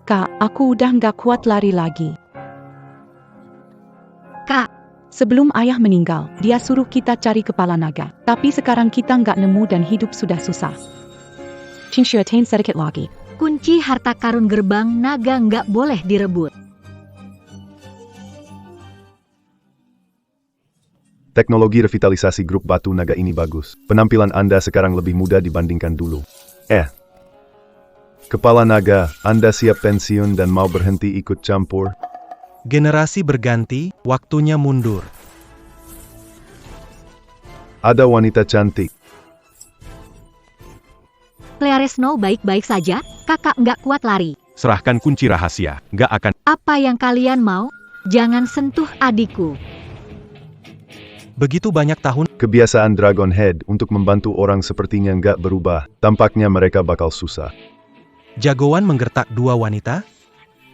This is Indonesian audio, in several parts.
Kak, aku udah nggak kuat lari lagi. Kak, Sebelum ayah meninggal, dia suruh kita cari kepala naga. Tapi sekarang kita nggak nemu dan hidup sudah susah. Cincin sedikit lagi. kunci harta karun gerbang naga nggak boleh direbut. Teknologi revitalisasi grup batu naga ini bagus. Penampilan Anda sekarang lebih muda dibandingkan dulu. Kepala naga, Anda siap pensiun dan mau berhenti ikut campur? Generasi berganti, waktunya mundur. Ada wanita cantik. Claire Snow baik-baik saja, kakak nggak kuat lari. Serahkan kunci rahasia, nggak akan. Apa yang kalian mau? Jangan sentuh adikku. Begitu banyak tahun, Kebiasaan Dragonhead untuk membantu orang sepertinya nggak berubah. Tampaknya mereka bakal susah. jagoan menggertak dua wanita.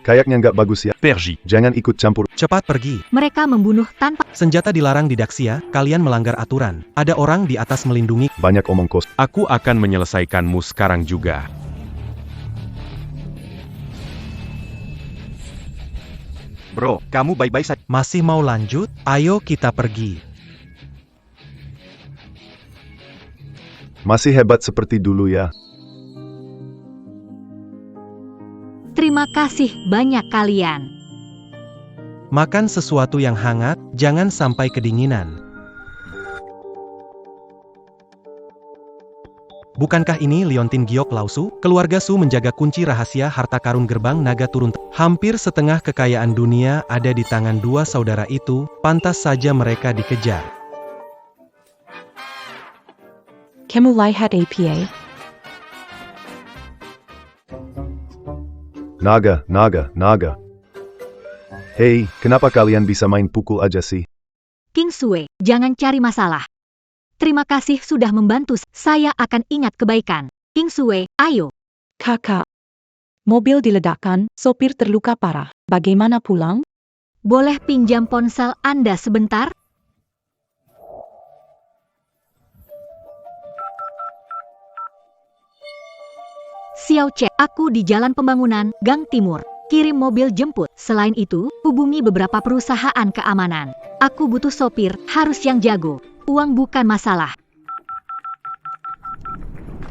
Kayaknya nggak bagus ya. Pergi. Jangan ikut campur. Cepat pergi. Mereka membunuh tanpa... Senjata dilarang di Daxia, kalian melanggar aturan. Ada orang di atas melindungi. Banyak omong kos. Aku akan menyelesaikanmu sekarang juga. Bro, kamu baik-baik saja. Masih mau lanjut? Ayo kita pergi. Masih hebat seperti dulu ya. Terima kasih banyak kalian. Makan sesuatu yang hangat, jangan sampai kedinginan. Bukankah ini Liontin Giok Lausu? Keluarga Su menjaga kunci rahasia harta karun gerbang naga turun. Hampir setengah kekayaan dunia ada di tangan dua saudara itu, pantas saja mereka dikejar. Kamu lihat APA? Naga. Hei, kenapa kalian bisa main pukul aja sih? King Sue, jangan cari masalah. Terima kasih sudah membantu. Saya akan ingat kebaikan. King Sue, ayo. Kakak. Mobil diledakkan, sopir terluka parah. Bagaimana pulang? Boleh pinjam ponsel Anda sebentar? Xiao Che, aku di Jalan Pembangunan, Gang Timur. Kirim mobil jemput. Selain itu, hubungi beberapa perusahaan keamanan. Aku butuh sopir, harus yang jago. Uang bukan masalah.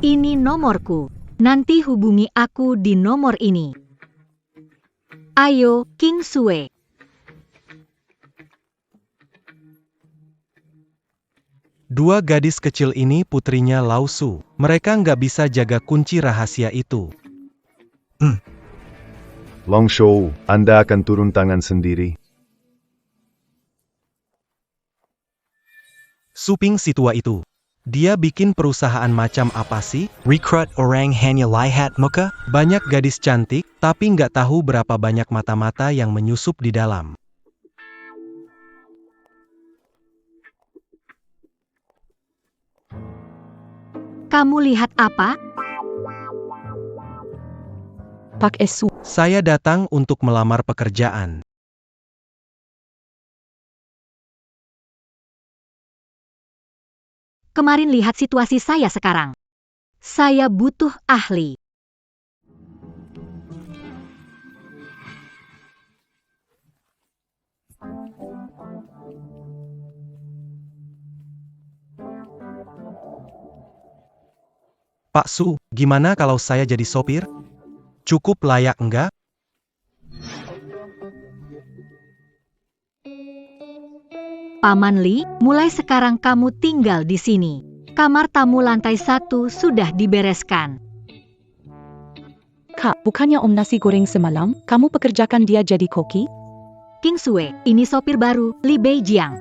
Ini nomorku. Nanti hubungi aku di nomor ini. Ayo, King Sue. Dua gadis kecil ini putrinya Lausu. Mereka nggak bisa jaga kunci rahasia itu. Long Show, Anda akan turun tangan sendiri. Suping si tua itu. Dia bikin perusahaan macam apa sih? Recruit orang hanya lihat muka? Banyak gadis cantik, tapi nggak tahu berapa banyak mata-mata yang menyusup di dalam. Kamu lihat apa? Pak Esu. Saya datang untuk melamar pekerjaan. Kemarin lihat situasi saya sekarang. Saya butuh ahli. Pak Su, gimana kalau saya jadi sopir? Cukup layak enggak? Paman Li, mulai sekarang kamu tinggal di sini. Kamar tamu lantai 1 sudah dibereskan. Kak, bukannya Om nasi goreng semalam, kamu pekerjakan dia jadi koki? King Sue, ini sopir baru, Li Beijiang.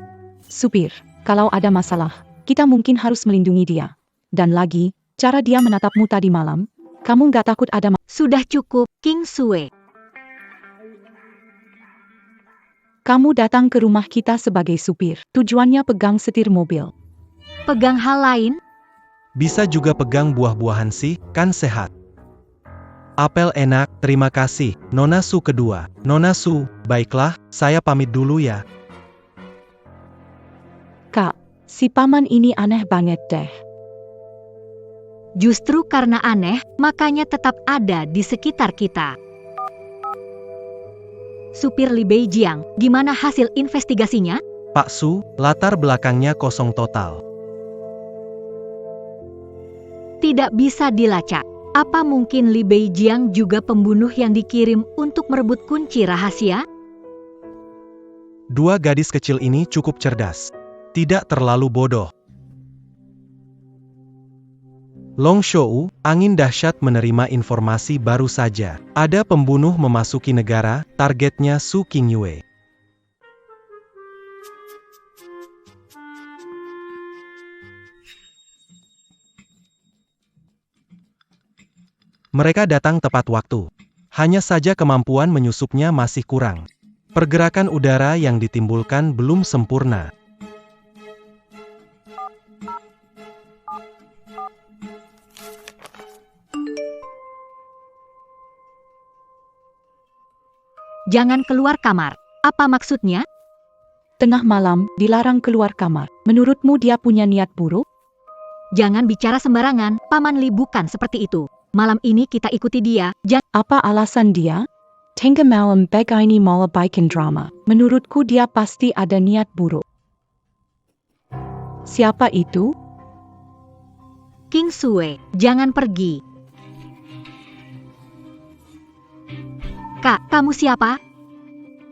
Supir, kalau ada masalah, kita mungkin harus melindungi dia. Dan lagi, cara dia menatapmu tadi malam, kamu nggak takut ada Sudah cukup, King Sue. Kamu datang ke rumah kita sebagai supir. Tujuannya pegang setir mobil. Pegang hal lain? Bisa juga pegang buah-buahan sih, kan sehat. Apel enak, terima kasih. Nona Su kedua. Nona Su, baiklah, saya pamit dulu ya. Kak, si paman ini aneh banget deh. Justru karena aneh, makanya tetap ada di sekitar kita. Supir Li Beijiang, gimana hasil investigasinya? Pak Su, latar belakangnya kosong total. Tidak bisa dilacak. Apa mungkin Li Beijiang juga pembunuh yang dikirim untuk merebut kunci rahasia? Dua gadis kecil ini cukup cerdas. Tidak terlalu bodoh. Long Shou, angin dahsyat menerima informasi baru saja. Ada pembunuh memasuki negara, targetnya Su Qingyue. Mereka datang tepat waktu. Hanya saja kemampuan menyusupnya masih kurang. Pergerakan udara yang ditimbulkan belum sempurna. Jangan keluar kamar. Apa maksudnya? Tengah malam, dilarang keluar kamar. Menurutmu dia punya niat buruk? Jangan bicara sembarangan, Paman Li bukan seperti itu. Malam ini kita ikuti dia. Apa alasan dia? Tengah malam begini malah bikin drama. Menurutku dia pasti ada niat buruk. Siapa itu? King Sue, jangan pergi. Kak, kamu siapa?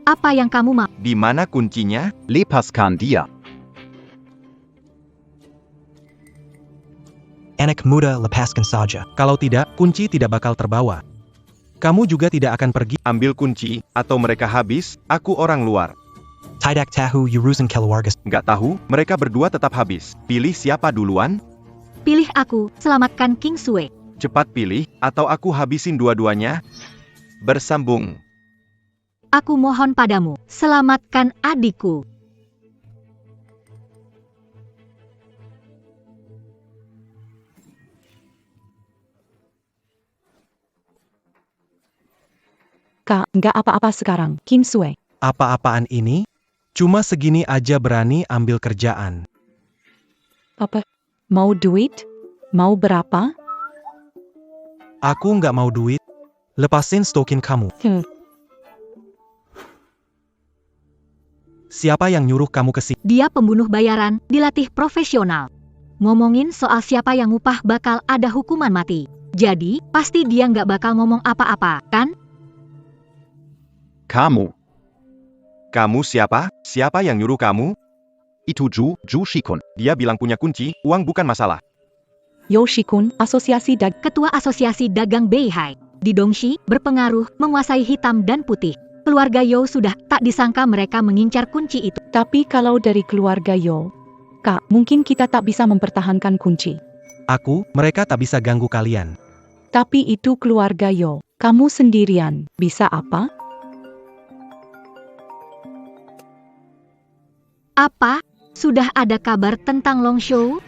Apa yang kamu mau? Di mana kuncinya? Lepaskan dia. Anak muda, lepaskan saja. Kalau tidak, kunci tidak bakal terbawa. Kamu juga tidak akan pergi. Ambil kunci, atau mereka habis, aku orang luar. Tidak tahu urusan keluarga. Nggak tahu, mereka berdua tetap habis. Pilih siapa duluan? Pilih aku, selamatkan King Sue. Cepat pilih, atau aku habisin dua-duanya. Bersambung. Aku mohon padamu, selamatkan adikku. Kak, nggak apa-apa sekarang, Kim Sue. Apa-apaan ini? Cuma segini aja berani ambil kerjaan. Apa? Mau duit? Mau berapa? Aku nggak mau duit. Lepasin stokin kamu. Siapa yang nyuruh kamu ke sini? Dia pembunuh bayaran, dilatih profesional. Ngomongin soal siapa yang ngupah bakal ada hukuman mati. Jadi, pasti dia nggak bakal ngomong apa-apa, kan? Kamu. Kamu siapa? Siapa yang nyuruh kamu? Itu Zhu Shikun. Dia bilang punya kunci, uang bukan masalah. Yoshikun, Asosiasi Ketua Asosiasi Dagang Beihai. Di Dongxi, berpengaruh, menguasai hitam dan putih. Keluarga Yo sudah tak disangka mereka mengincar kunci itu. Tapi kalau dari keluarga Yo, Kak, mungkin kita tak bisa mempertahankan kunci. Mereka tak bisa ganggu kalian. Tapi itu keluarga Yo. Kamu sendirian, bisa apa? Apa? Sudah ada kabar tentang Long Shou?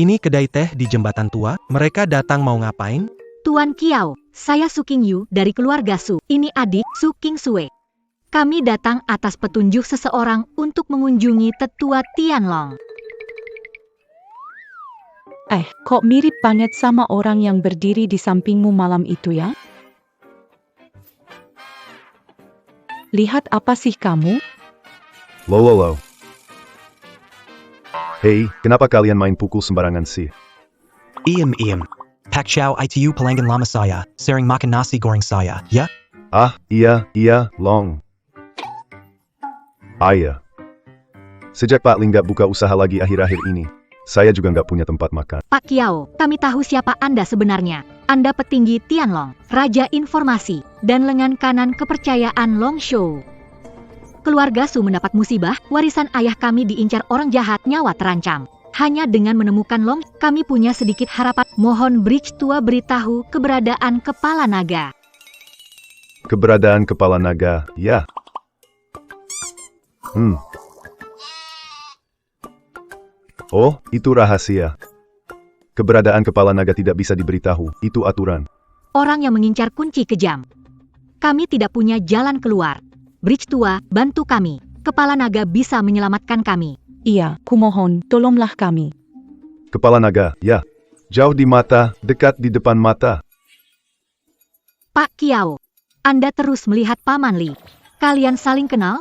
Ini kedai teh di jembatan tua, mereka datang mau ngapain? Tuan Kiao, saya Su Qingyu dari keluarga Su. Ini adik Su King Sue. Kami datang atas petunjuk seseorang untuk mengunjungi tetua Tianlong. Kok mirip banget sama orang yang berdiri di sampingmu malam itu ya? Lihat apa sih kamu? Lo. Hei, kenapa kalian main pukul sembarangan sih? Iem. Pak Chow itu pelanggan lama saya, sering makan nasi goreng saya, ya? Ah, iya, Long. Iya. Sejak Pak Ling gak buka usaha lagi akhir-akhir ini, saya juga nggak punya tempat makan. Pak Kiao, kami tahu siapa Anda sebenarnya. Anda petinggi Tianlong, Raja Informasi, dan lengan kanan kepercayaan Long Shou. Keluarga Su mendapat musibah, warisan ayah kami diincar orang jahat, nyawa terancam. Hanya dengan menemukan Long, kami punya sedikit harapan. Mohon Bridge Tua beritahu keberadaan Kepala Naga. Keberadaan Kepala Naga, ya. Oh, itu rahasia. Keberadaan Kepala Naga tidak bisa diberitahu, itu aturan. Orang yang mengincar kunci kejam. Kami tidak punya jalan keluar. Bridge Tua, bantu kami. Kepala naga bisa menyelamatkan kami. Iya, kumohon, tolonglah kami. Kepala naga, ya. Jauh di mata, dekat di depan mata. Pak Kiao, Anda terus melihat Paman Li. Kalian saling kenal?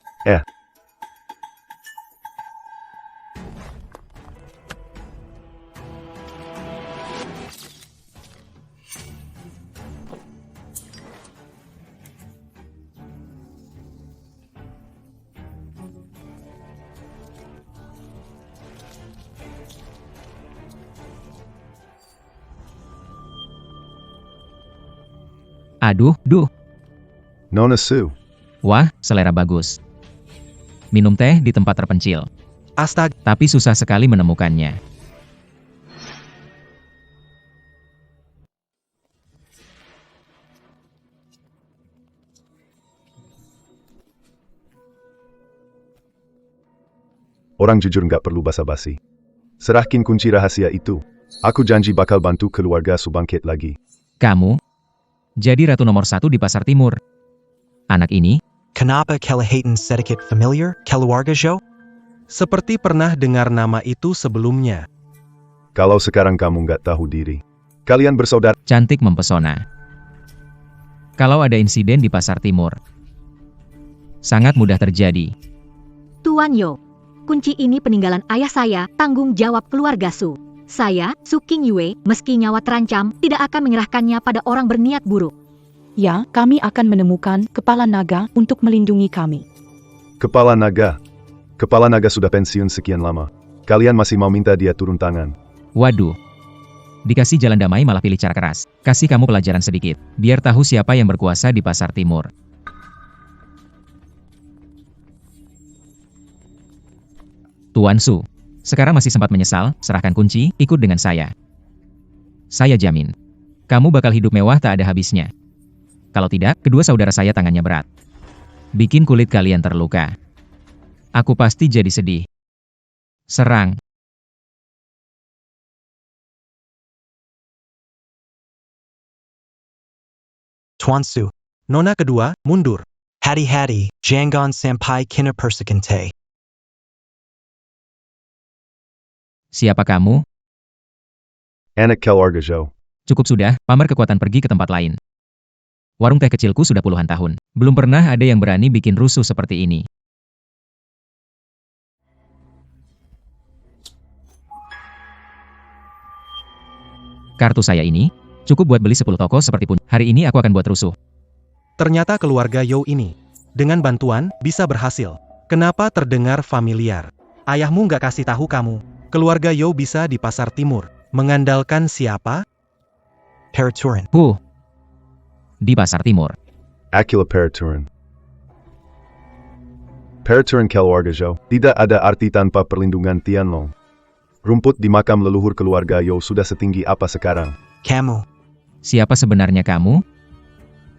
Aduh, Nona Su. wah, selera bagus. Minum teh di tempat terpencil, Astaga, tapi susah sekali menemukannya. Orang jujur nggak perlu basa-basi. Serahkin kunci rahasia itu. Aku janji bakal bantu keluarga Su bangkit lagi. Kamu jadi ratu nomor 1 di Pasar Timur. Anak ini, Kenapa Kelahatan sedikit familiar, Keluarga Jo? seperti pernah dengar nama itu sebelumnya. Kalau sekarang kamu nggak tahu diri. Kalian bersaudara. cantik mempesona. Kalau ada insiden di Pasar Timur, sangat mudah terjadi. Tuan Yo, kunci ini peninggalan ayah saya, tanggung jawab keluarga Su. Saya, Su King Yue, meski nyawa terancam, tidak akan menyerahkannya pada orang berniat buruk. Ya, kami akan menemukan kepala naga untuk melindungi kami. Kepala naga. Kepala naga sudah pensiun sekian lama. Kalian masih mau minta dia turun tangan. Waduh. Dikasih jalan damai malah pilih cara keras. Kasih kamu pelajaran sedikit, biar tahu siapa yang berkuasa di Pasar Timur. Tuan Su, sekarang masih sempat menyesal, serahkan kunci, ikut dengan saya. Saya jamin, kamu bakal hidup mewah tak ada habisnya. Kalau tidak, kedua saudara saya tangannya berat. Bikin kulit kalian terluka. Aku pasti jadi sedih. Serang. Tuan Su. Nona kedua, mundur. Hati-hati, Jangan sampai kena persekente. Siapa kamu? Anak keluarga Jo. Cukup sudah, pamer kekuatan pergi ke tempat lain. Warung teh kecilku sudah puluhan tahun. Belum pernah ada yang berani bikin rusuh seperti ini. Kartu saya ini, cukup buat beli 10 toko seperti pun. Hari ini aku akan buat rusuh. Ternyata keluarga Yo ini, dengan bantuan, bisa berhasil. Kenapa terdengar familiar? Ayahmu nggak kasih tahu kamu, keluarga Yo bisa di Pasar Timur. Mengandalkan siapa? Peraturan. Di Pasar Timur. Akila Peraturan. Peraturan keluarga Jo. Tidak ada arti tanpa perlindungan Tianlong. Rumput di makam leluhur keluarga Yo sudah setinggi apa sekarang? Kamu. Siapa sebenarnya kamu?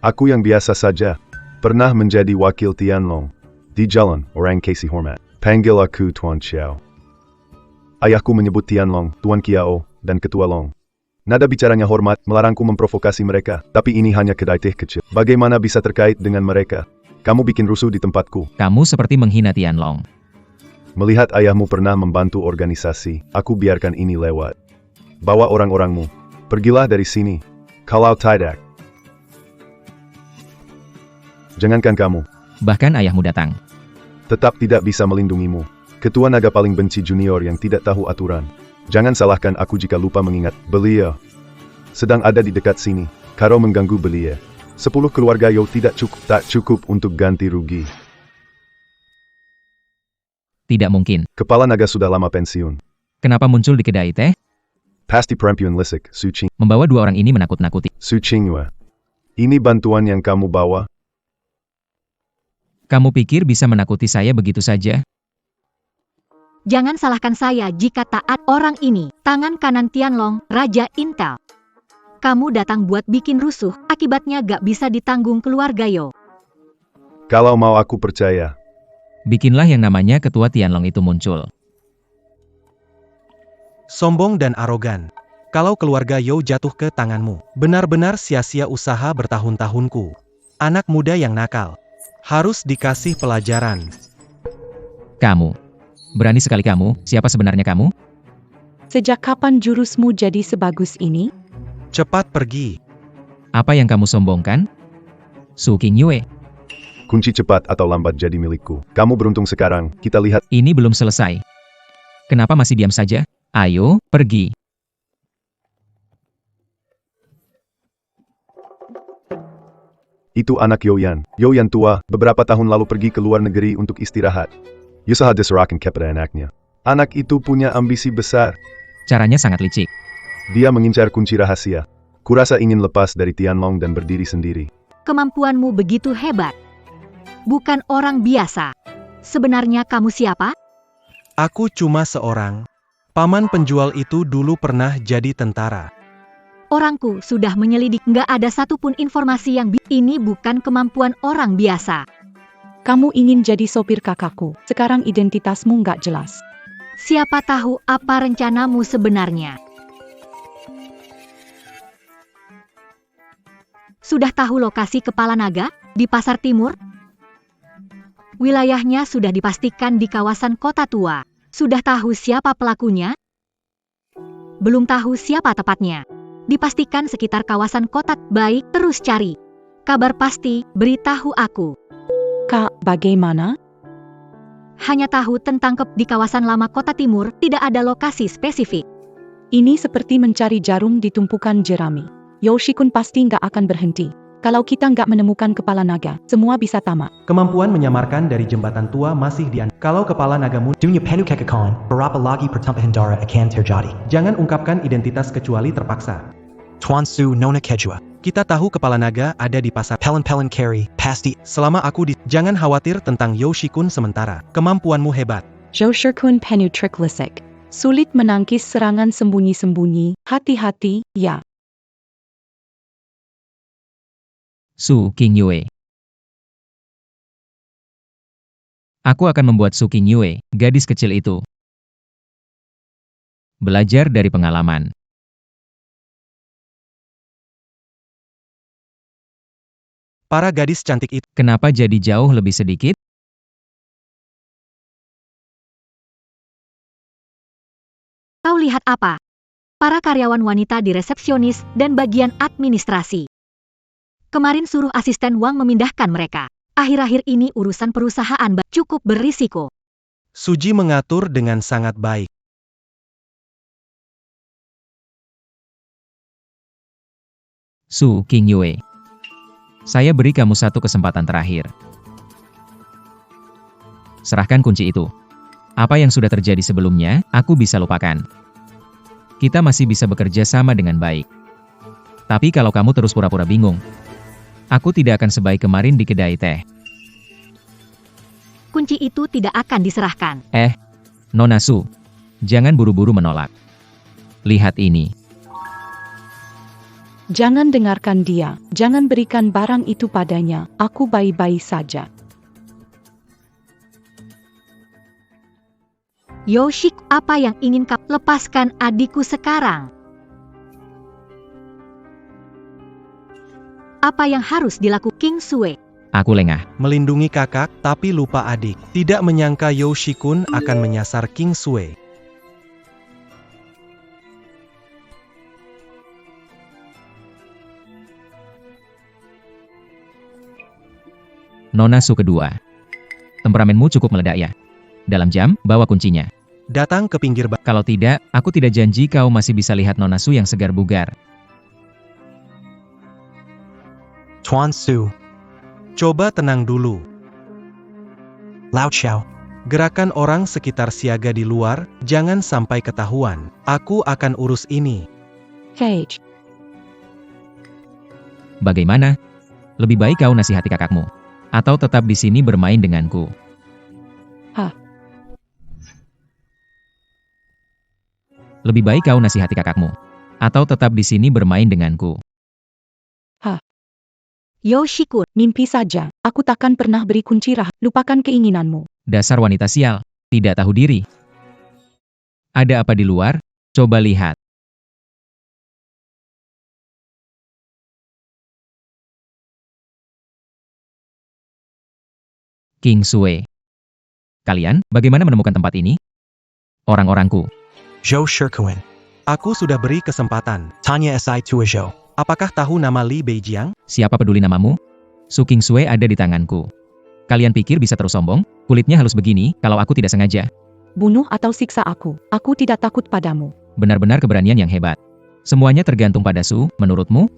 Aku yang biasa saja. Pernah menjadi wakil Tianlong. Di jalan, orang kasih hormat. Panggil aku Tuan Xiao. Ayahku menyebut Tianlong, Tuan Kiao, dan Ketua Long. Nada bicaranya hormat, melarangku memprovokasi mereka. Tapi ini hanya kedai teh kecil. Bagaimana bisa terkait dengan mereka? Kamu bikin rusuh di tempatku. Kamu seperti menghina Tianlong. Melihat ayahmu pernah membantu organisasi, aku biarkan ini lewat. Bawa orang-orangmu. Pergilah dari sini. Kalau tidak. Jangankan kamu. Bahkan ayahmu datang. Tetap tidak bisa melindungimu. Ketua naga paling benci junior yang tidak tahu aturan. Jangan salahkan aku jika lupa mengingat. Belia sedang ada di dekat sini. Karo mengganggu belia. 10 keluarga Yo tak cukup untuk ganti rugi. Tidak mungkin. Kepala naga sudah lama pensiun. Kenapa muncul di kedai teh? Pasti perempuan lisik, Su Ching. Membawa dua orang ini menakut-nakuti. Su Qingyue. Ini bantuan yang kamu bawa? Kamu pikir bisa menakuti saya begitu saja? Jangan salahkan saya jika taat orang ini, tangan kanan Tianlong, Raja Intel. Kamu datang buat bikin rusuh, akibatnya gak bisa ditanggung keluarga Yo. Kalau mau aku percaya. Bikinlah yang namanya Ketua Tianlong itu muncul. Sombong dan arogan. Kalau keluarga Yo jatuh ke tanganmu, benar-benar sia-sia usaha bertahun-tahunku. Anak muda yang nakal. Harus dikasih pelajaran. Kamu. Berani sekali kamu, siapa sebenarnya kamu? Sejak kapan jurusmu jadi sebagus ini? Cepat pergi. Apa yang kamu sombongkan? Su Qingyue, Kunci cepat atau lambat jadi milikku. Kamu beruntung sekarang, kita lihat. ini belum selesai. Kenapa masih diam saja? Ayo, pergi. Itu anak Yoyan. Yoyan tua, beberapa tahun lalu pergi ke luar negeri untuk istirahat. Yusaha diserahkan kepada anaknya. Anak itu punya ambisi besar. Caranya sangat licik. Dia mengincar kunci rahasia. Kurasa ingin lepas dari Tianlong dan berdiri sendiri. Kemampuanmu begitu hebat. Bukan orang biasa. Sebenarnya kamu siapa? Aku cuma seorang. Paman penjual itu dulu pernah jadi tentara. Orangku sudah menyelidik, nggak ada satupun informasi yang ini bukan kemampuan orang biasa. Kamu ingin jadi sopir kakakku. Sekarang identitasmu nggak jelas. Siapa tahu apa rencanamu sebenarnya. Sudah tahu lokasi kepala naga? Di Pasar Timur? Wilayahnya sudah dipastikan di kawasan kota tua. Sudah tahu siapa pelakunya? Belum tahu siapa tepatnya. Dipastikan sekitar kawasan kota. Baik, terus cari. Kabar pasti, beritahu aku. Kak, bagaimana? Hanya tahu tentang di kawasan lama kota timur, tidak ada lokasi spesifik. Ini seperti mencari jarum di tumpukan jerami. Yoshikun pasti nggak akan berhenti. Kalau kita nggak menemukan kepala naga, semua bisa tamat. Kemampuan menyamarkan dari jembatan tua masih kalau kepala nagamu, Dunya Penukekakan, berapa lagi pertumpahan darah akan terjadi. jangan ungkapkan identitas kecuali terpaksa. Tuan Su Nona Kejua, Kita tahu kepala naga ada di pasar. Pelen Carry, pasti. Selama aku jangan khawatir tentang Yoshikun sementara. Kemampuanmu hebat. Joshikun penutrik lisik. Sulit menangkis serangan sembunyi-sembunyi. Hati-hati, ya. Su Qingyue. Aku akan membuat Su Qingyue, gadis kecil itu, belajar dari pengalaman. Para gadis cantik itu. Kenapa jadi jauh lebih sedikit? Kau lihat apa? Para karyawan wanita di resepsionis dan bagian administrasi. Kemarin suruh asisten Wang memindahkan mereka. Akhir-akhir ini urusan perusahaan cukup berisiko. Suji mengatur dengan sangat baik. Su Qingyue. Saya beri kamu satu kesempatan terakhir. Serahkan kunci itu. Apa yang sudah terjadi sebelumnya, aku bisa lupakan. Kita masih bisa bekerja sama dengan baik. Tapi kalau kamu terus pura-pura bingung, aku tidak akan sebaik kemarin di kedai teh. Kunci itu tidak akan diserahkan. Nona Su, jangan buru-buru menolak. Lihat ini. Jangan dengarkan dia. Jangan berikan barang itu padanya. Aku baik-baik saja. Yoshik, apa yang ingin kau lepaskan adikku sekarang? Apa yang harus dilakukan King Sue? Aku lengah. Melindungi kakak, tapi lupa adik. Tidak menyangka Yoshikun akan menyasar King Sue. Nona Su kedua. Temperamenmu cukup meledak ya. Dalam jam, bawa kuncinya. Datang ke pinggir bak. Kalau tidak, aku tidak janji kau masih bisa lihat Nona Su yang segar bugar. Tuan Su, Coba tenang dulu. Lao Chao, Gerakan orang sekitar siaga di luar, jangan sampai ketahuan. Aku akan urus ini. Cage. Bagaimana? Lebih baik kau nasihati kakakmu. Atau tetap di sini bermain denganku. Lebih baik kau nasihati kakakmu. Atau tetap di sini bermain denganku. Yoshikun, Mimpi saja. Aku takkan pernah beri kunci Lupakan keinginanmu. Dasar wanita sial. Tidak tahu diri. Ada apa di luar? Coba lihat. King Sue. Kalian, bagaimana menemukan tempat ini? Orang-orangku. Zhou Shikuan. Aku sudah beri kesempatan. Tanya Si Tua Zhou. Apakah tahu nama Li Beijiang? Siapa peduli namamu? Su Qingsui ada di tanganku. Kalian pikir bisa terus sombong? Kulitnya halus begini, kalau aku tidak sengaja. Bunuh atau siksa aku. Aku tidak takut padamu. Benar-benar keberanian yang hebat. Semuanya tergantung pada Su, menurutmu?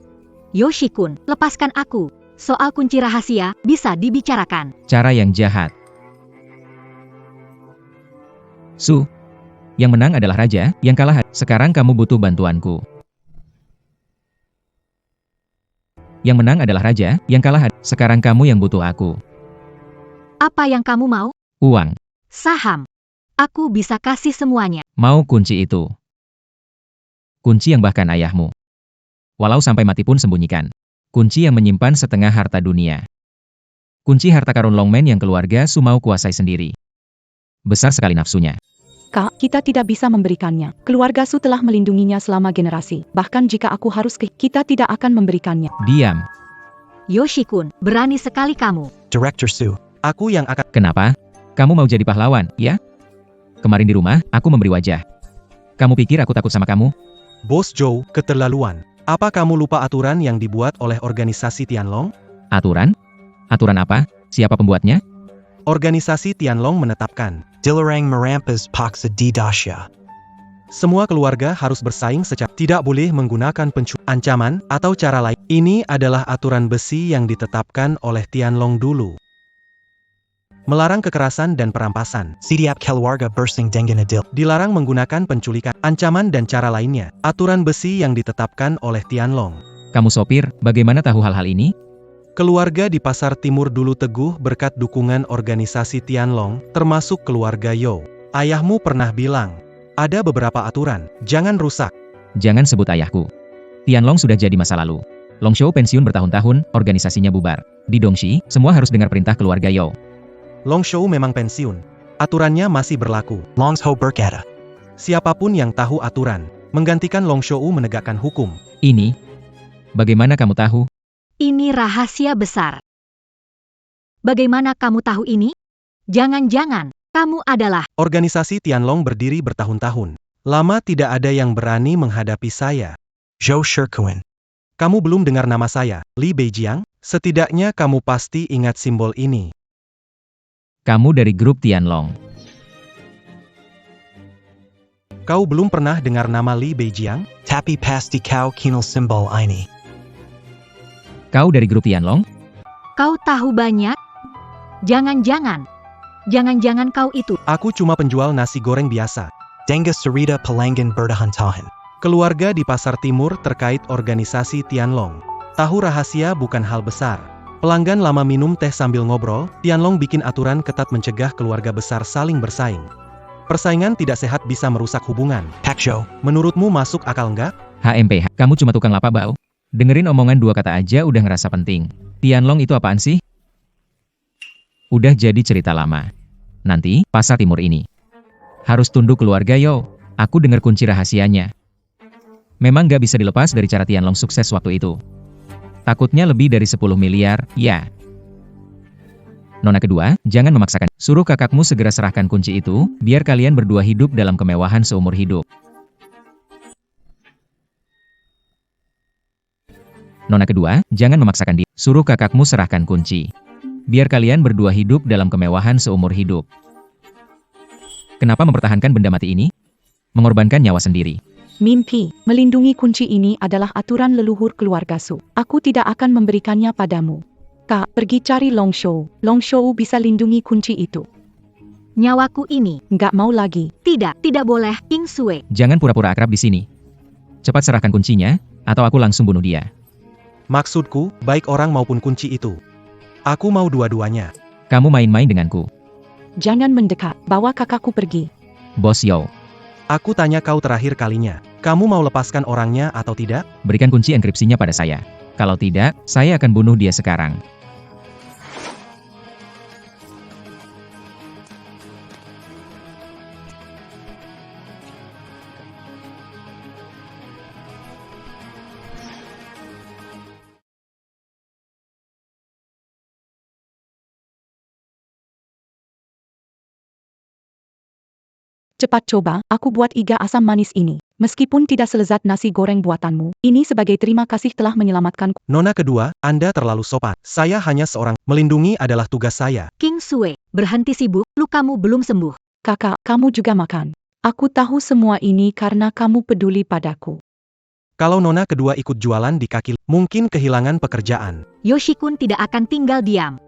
Yoshikun, lepaskan aku. Soal kunci rahasia, bisa dibicarakan. Cara yang jahat. Su, yang menang adalah raja, yang kalah. Sekarang kamu butuh bantuanku. Yang menang adalah raja, yang kalah. Sekarang kamu yang butuh aku. Apa yang kamu mau? Uang. Saham. Aku bisa kasih semuanya. Mau kunci itu. Kunci yang bahkan ayahmu. Walau sampai mati pun sembunyikan. Kunci yang menyimpan setengah harta dunia. Kunci harta karun Longmen yang keluarga Su mau kuasai sendiri. Besar sekali nafsunya. Kak, kita tidak bisa memberikannya. Keluarga Su telah melindunginya selama generasi. Bahkan jika aku harus kita tidak akan memberikannya. Diam. Yoshikun, berani sekali kamu. Director Su. Aku yang akan... Kenapa? Kamu mau jadi pahlawan, ya? Kemarin di rumah, aku memberi wajah. Kamu pikir aku takut sama kamu? Bos Zhou, keterlaluan. Apa kamu lupa aturan yang dibuat oleh organisasi Tianlong? Aturan? Aturan apa? Siapa pembuatnya? Organisasi Tianlong menetapkan, Dilarang merampas paksa di Dasha. semua keluarga harus bersaing secara tidak boleh menggunakan ancaman atau cara lain. Ini adalah aturan besi yang ditetapkan oleh Tianlong dulu. Melarang kekerasan dan perampasan. Setiap keluarga bersing dengan adil. Dilarang menggunakan penculikan, ancaman dan cara lainnya. Aturan besi yang ditetapkan oleh Tianlong. Kamu sopir, bagaimana tahu hal-hal ini? Keluarga di Pasar Timur dulu teguh berkat dukungan organisasi Tianlong, termasuk keluarga You. Ayahmu pernah bilang, ada beberapa aturan, jangan rusak. Jangan sebut ayahku. Tianlong sudah jadi masa lalu. Longshou pensiun bertahun-tahun, organisasinya bubar. Di Dongxi, semua harus dengar perintah keluarga You. Longshou memang pensiun. Aturannya masih berlaku. Longshou berkata. Siapapun yang tahu aturan, menggantikan Longshou menegakkan hukum. Ini? Bagaimana kamu tahu? Ini rahasia besar. Bagaimana kamu tahu ini? Jangan-jangan, kamu adalah... Organisasi Tianlong berdiri bertahun-tahun. Lama tidak ada yang berani menghadapi saya. Zhou Shikuan. Kamu belum dengar nama saya, Li Beijiang? Setidaknya kamu pasti ingat simbol ini. Kamu dari grup Tianlong. Kau belum pernah dengar nama Li Beijiang? Tapi pasti kau kenal simbol ini. Kau dari grup Tianlong? Kau tahu banyak? Jangan-jangan. Jangan-jangan kau itu. Aku cuma penjual nasi goreng biasa. Denga Sarita Pelanggan bertahan-tahan. Keluarga di Pasar Timur terkait organisasi Tianlong. Tahu rahasia bukan hal besar. Pelanggan lama minum teh sambil ngobrol, Tianlong bikin aturan ketat mencegah keluarga besar saling bersaing. Persaingan tidak sehat bisa merusak hubungan. Pak Zhou. Menurutmu masuk akal nggak? HMP, kamu cuma tukang lapak bau. Dengerin omongan dua kata aja udah ngerasa penting. Tianlong itu apaan sih? Udah jadi cerita lama. Nanti, Pasar Timur ini. Harus tunduk keluarga yo. Aku dengar kunci rahasianya. Memang gak bisa dilepas dari cara Tianlong sukses waktu itu. Takutnya lebih dari 10 miliar, ya. Nona kedua, jangan memaksakan. Suruh kakakmu segera serahkan kunci itu, biar kalian berdua hidup dalam kemewahan seumur hidup. Nona kedua, jangan memaksakan dia. Suruh kakakmu serahkan kunci. Biar kalian berdua hidup dalam kemewahan seumur hidup. Kenapa mempertahankan benda mati ini? Mengorbankan nyawa sendiri. Mimpi, melindungi kunci ini adalah aturan leluhur keluarga Su. Aku tidak akan memberikannya padamu. Kak, pergi cari Longshou. Longshou bisa lindungi kunci itu. Nyawaku ini. Nggak mau lagi. Tidak boleh, King Sui. Jangan pura-pura akrab di sini. Cepat serahkan kuncinya, atau aku langsung bunuh dia. Maksudku, baik orang maupun kunci itu. Aku mau dua-duanya. Kamu main-main denganku. Jangan mendekat, bawa kakakku pergi. Bos Yo. Aku tanya kau terakhir kalinya. Kamu mau lepaskan orangnya atau tidak? Berikan kunci enkripsinya pada saya. Kalau tidak, saya akan bunuh dia sekarang. Cepat coba, aku buat iga asam manis ini. Meskipun tidak selezat nasi goreng buatanmu, ini sebagai terima kasih telah menyelamatkanku. Nona kedua, Anda terlalu sopan. Saya hanya seorang. Melindungi adalah tugas saya. King Sue, berhenti sibuk, lukamu belum sembuh. Kakak, kamu juga makan. Aku tahu semua ini karena kamu peduli padaku. Kalau Nona kedua ikut jualan di kaki, mungkin kehilangan pekerjaan. Yoshikun tidak akan tinggal diam.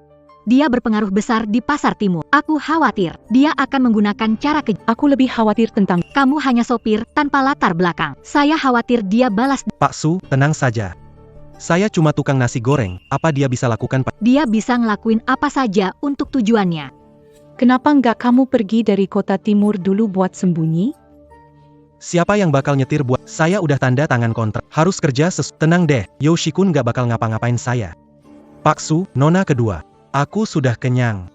Dia berpengaruh besar di pasar timur. Aku khawatir, dia akan menggunakan cara Aku lebih khawatir tentang Kamu hanya sopir, tanpa latar belakang. Saya khawatir dia balas. Pak Su, tenang saja. Saya cuma tukang nasi goreng, apa dia bisa lakukan, Pak? Dia bisa ngelakuin apa saja untuk tujuannya. kenapa nggak kamu pergi dari kota timur dulu buat sembunyi? Siapa yang bakal nyetir buat? Saya udah tanda tangan kontrak. Harus kerja Tenang deh, Yoshikun gak bakal ngapa-ngapain saya. Pak Su, Nona kedua. Aku sudah kenyang.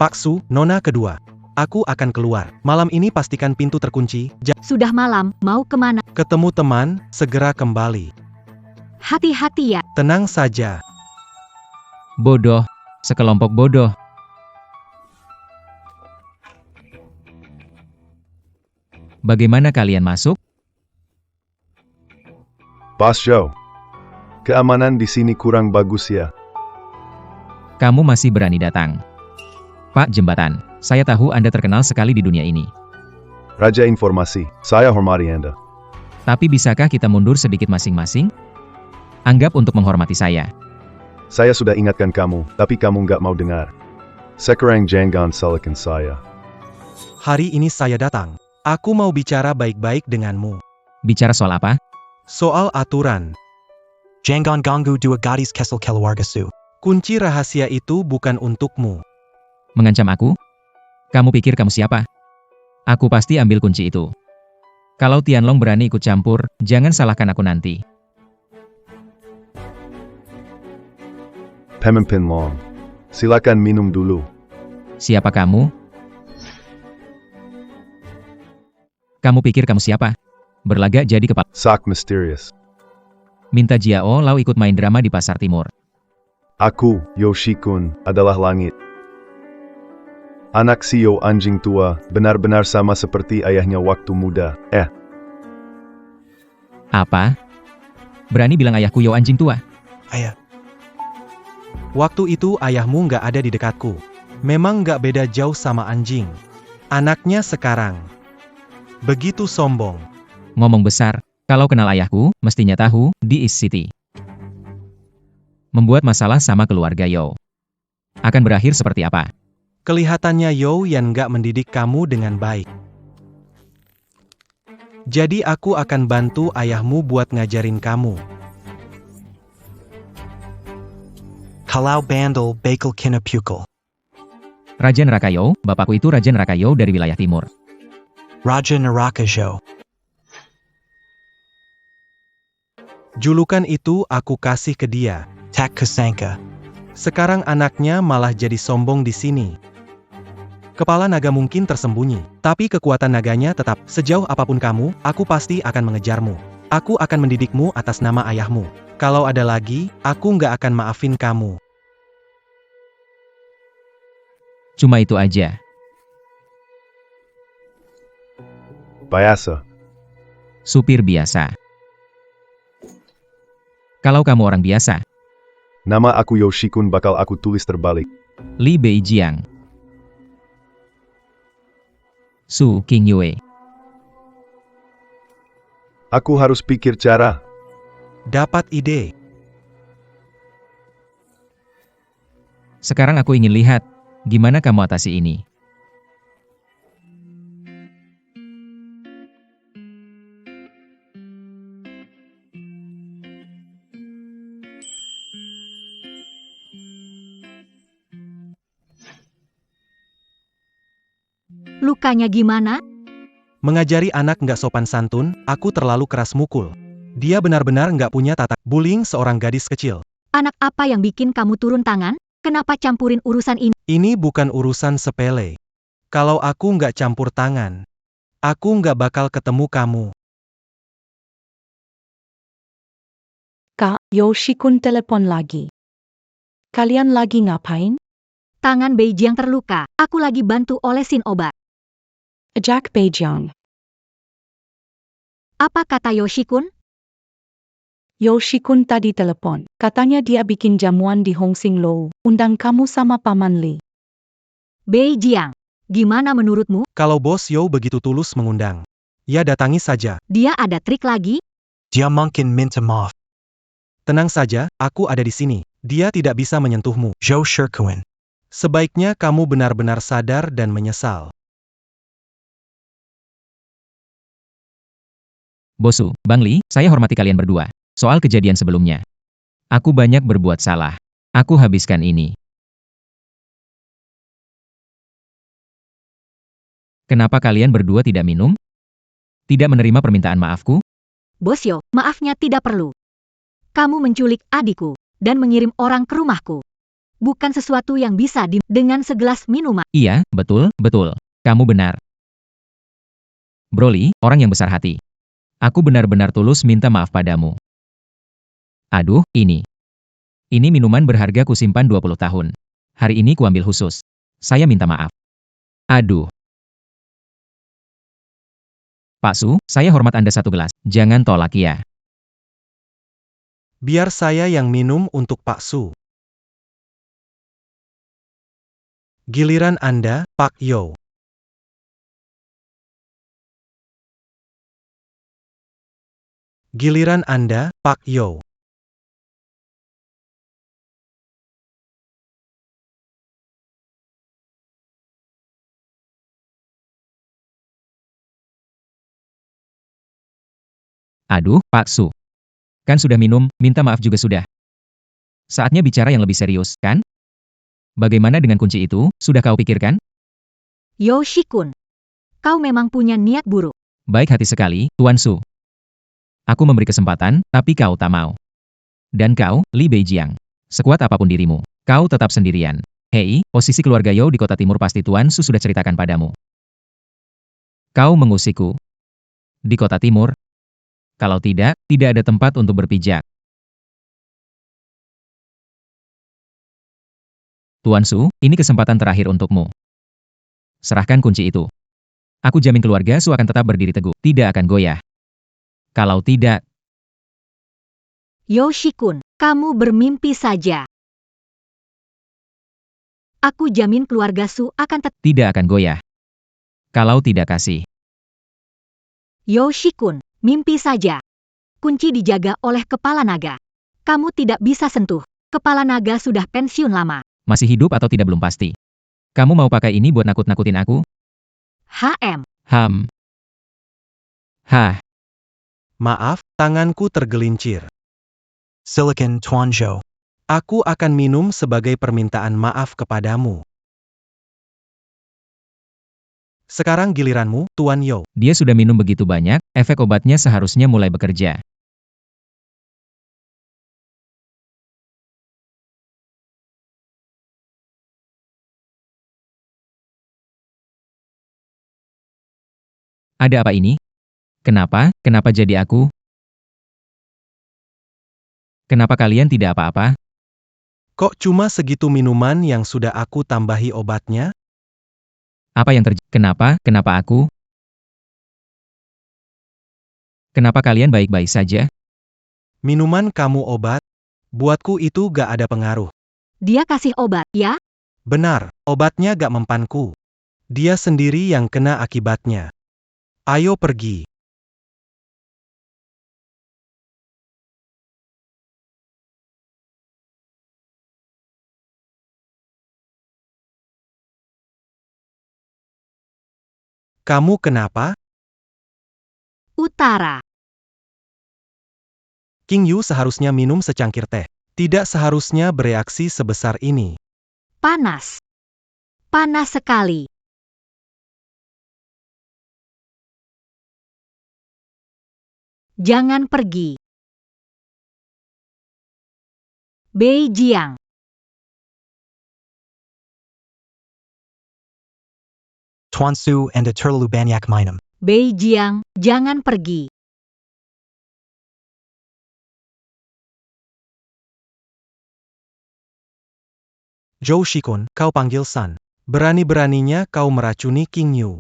Pak Su, Nona kedua. Aku akan keluar. Malam ini pastikan pintu terkunci. Sudah malam, mau kemana? Ketemu teman, segera kembali. Hati-hati ya. Tenang saja. Bodoh. Sekelompok bodoh. Bagaimana kalian masuk? Bos Joe. Keamanan di sini kurang bagus ya. Kamu masih berani datang. Pak Jembatan, saya tahu Anda terkenal sekali di dunia ini. Raja informasi, saya hormati Anda. Tapi bisakah kita mundur sedikit masing-masing? Anggap untuk menghormati saya. Saya sudah ingatkan kamu, tapi kamu nggak mau dengar. Sekarang jangan salahkan saya. Hari ini saya datang. Aku mau bicara baik-baik denganmu. Bicara soal apa? Soal aturan. Jangan ganggu dua gadis kecil keluarga Su. Kunci rahasia itu bukan untukmu. Mengancam aku? Kamu pikir kamu siapa? Aku pasti ambil kunci itu. Kalau Tianlong berani ikut campur, jangan salahkan aku nanti. Pemimpin Long. Silakan minum dulu. Siapa kamu? Kamu pikir kamu siapa? Berlagak jadi kepala. Sak misterius. Minta Jiao Lau ikut main drama di pasar timur. Aku, Yoshikun, adalah langit. Anak CEO anjing tua, benar-benar sama seperti ayahnya waktu muda. Apa? Berani bilang ayahku Yo anjing tua? Ayah. Waktu itu ayahmu nggak ada di dekatku. Memang nggak beda jauh sama anjing. Anaknya sekarang. Begitu sombong. Ngomong besar, kalau kenal ayahku, mestinya tahu, di East City. Membuat masalah sama keluarga Yo. Akan berakhir seperti apa? Kelihatannya Yo yang nggak mendidik kamu dengan baik. Jadi aku akan bantu ayahmu buat ngajarin kamu. Kalau bandel bakal kena pukul. Raja Neraka Yo, bapakku itu Raja Neraka Yo dari wilayah timur. Raja Neraka Jo. Julukan itu aku kasih ke dia. Tak kusangka. Sekarang anaknya malah jadi sombong di sini. Kepala naga mungkin tersembunyi, tapi kekuatan naganya tetap. Sejauh apapun kamu, aku pasti akan mengejarmu. Aku akan mendidikmu atas nama ayahmu. Kalau ada lagi, aku nggak akan maafin kamu. Cuma itu aja. Biasa. Supir biasa. Kalau kamu orang biasa, Nama aku Yoshikun bakal aku tulis terbalik. Li Beijiang. Su King Yue. Aku harus pikir cara. Dapat ide. Sekarang aku ingin lihat, gimana kamu atasi ini. Lukanya gimana? Mengajari anak nggak sopan santun, aku terlalu keras mukul. Dia benar-benar nggak punya tata. Bullying seorang gadis kecil. Anak apa yang bikin kamu turun tangan? Kenapa campurin urusan ini? Ini bukan urusan sepele. Kalau aku nggak campur tangan, aku nggak bakal ketemu kamu. Kak, Yoshikun telepon lagi. Kalian lagi ngapain? Tangan Beijiang terluka. Aku lagi bantu olesin obat. Jack Beijiang. Apa kata Yoshikun? Yoshikun tadi telepon. Katanya dia bikin jamuan di Hongsing Lou. Undang kamu sama Paman Li. Beijiang, gimana menurutmu? Kalau Bos Yo begitu tulus mengundang, ya datangi saja. Dia ada trik lagi? Dia mungkin minta maaf. Tenang saja, aku ada di sini. Dia tidak bisa menyentuhmu. Zhou Shikuan. Sebaiknya kamu benar-benar sadar dan menyesal. Bosu, Bang Li, saya hormati kalian berdua. Soal kejadian sebelumnya. Aku banyak berbuat salah. Aku habiskan ini. Kenapa kalian berdua tidak minum? Tidak menerima permintaan maafku? Bosyo, maafnya tidak perlu. Kamu menculik adikku dan mengirim orang ke rumahku. Bukan sesuatu yang bisa dengan segelas minuman. Iya, betul, betul. Kamu benar. Broly, orang yang besar hati. Aku benar-benar tulus minta maaf padamu. Aduh, ini. Ini minuman berharga kusimpan 20 tahun. Hari ini kuambil khusus. Saya minta maaf. Aduh. Pak Su, saya hormat Anda satu gelas. Jangan tolak ya. Biar saya yang minum untuk Pak Su. Giliran Anda, Pak Yo. Giliran Anda, Pak Yo. Aduh, Pak Su. Kan sudah minum, minta maaf juga sudah. Saatnya bicara yang lebih serius, kan? Bagaimana dengan kunci itu, sudah kau pikirkan? Yoshikun, kau memang punya niat buruk. Baik hati sekali, Tuan Su. Aku memberi kesempatan, tapi kau tak mau. Dan kau, Li Beijiang. Sekuat apapun dirimu, kau tetap sendirian. Hei, posisi keluarga You di kota timur pasti Tuan Su sudah ceritakan padamu. Kau mengusikku. Di kota timur? Kalau tidak, tidak ada tempat untuk berpijak. Tuan Su, ini kesempatan terakhir untukmu. Serahkan kunci itu. Aku jamin keluarga Su akan tetap berdiri teguh, tidak akan goyah. Kalau tidak, Yoshikun, kamu bermimpi saja. Aku jamin keluarga Su akan tetap. tidak akan goyah. Kalau tidak kasih. Yoshikun, mimpi saja. Kunci dijaga oleh kepala naga. Kamu tidak bisa sentuh. Kepala naga sudah pensiun lama. Masih hidup atau tidak belum pasti. Kamu mau pakai ini buat nakut-nakutin aku? HM. Hah, Maaf, tanganku tergelincir. Silicon Tuan Zhou. Aku akan minum sebagai permintaan maaf kepadamu. Sekarang giliranmu, Tuan Yo. dia sudah minum begitu banyak, efek obatnya seharusnya mulai bekerja. Ada apa ini? Kenapa? Kenapa jadi aku? Kenapa kalian tidak apa-apa? Kok cuma segitu minuman yang sudah aku tambahi obatnya? Apa yang terjadi? Kenapa? Kenapa aku? Kenapa kalian baik-baik saja? Minuman kamu obat? Buatku itu gak ada pengaruh. Dia kasih obat, ya? Benar, obatnya gak mempanku. Dia sendiri yang kena akibatnya. Ayo pergi. Kamu kenapa? Utara. King Yu seharusnya minum secangkir teh. Tidak seharusnya bereaksi sebesar ini. Panas. Panas sekali. Jangan pergi. Beijiang. Tuan Su and a terlalu banyak minum. Bei Jiang, jangan pergi. Zhou Shikun, kau panggil San. Berani-beraninya kau meracuni King Yu.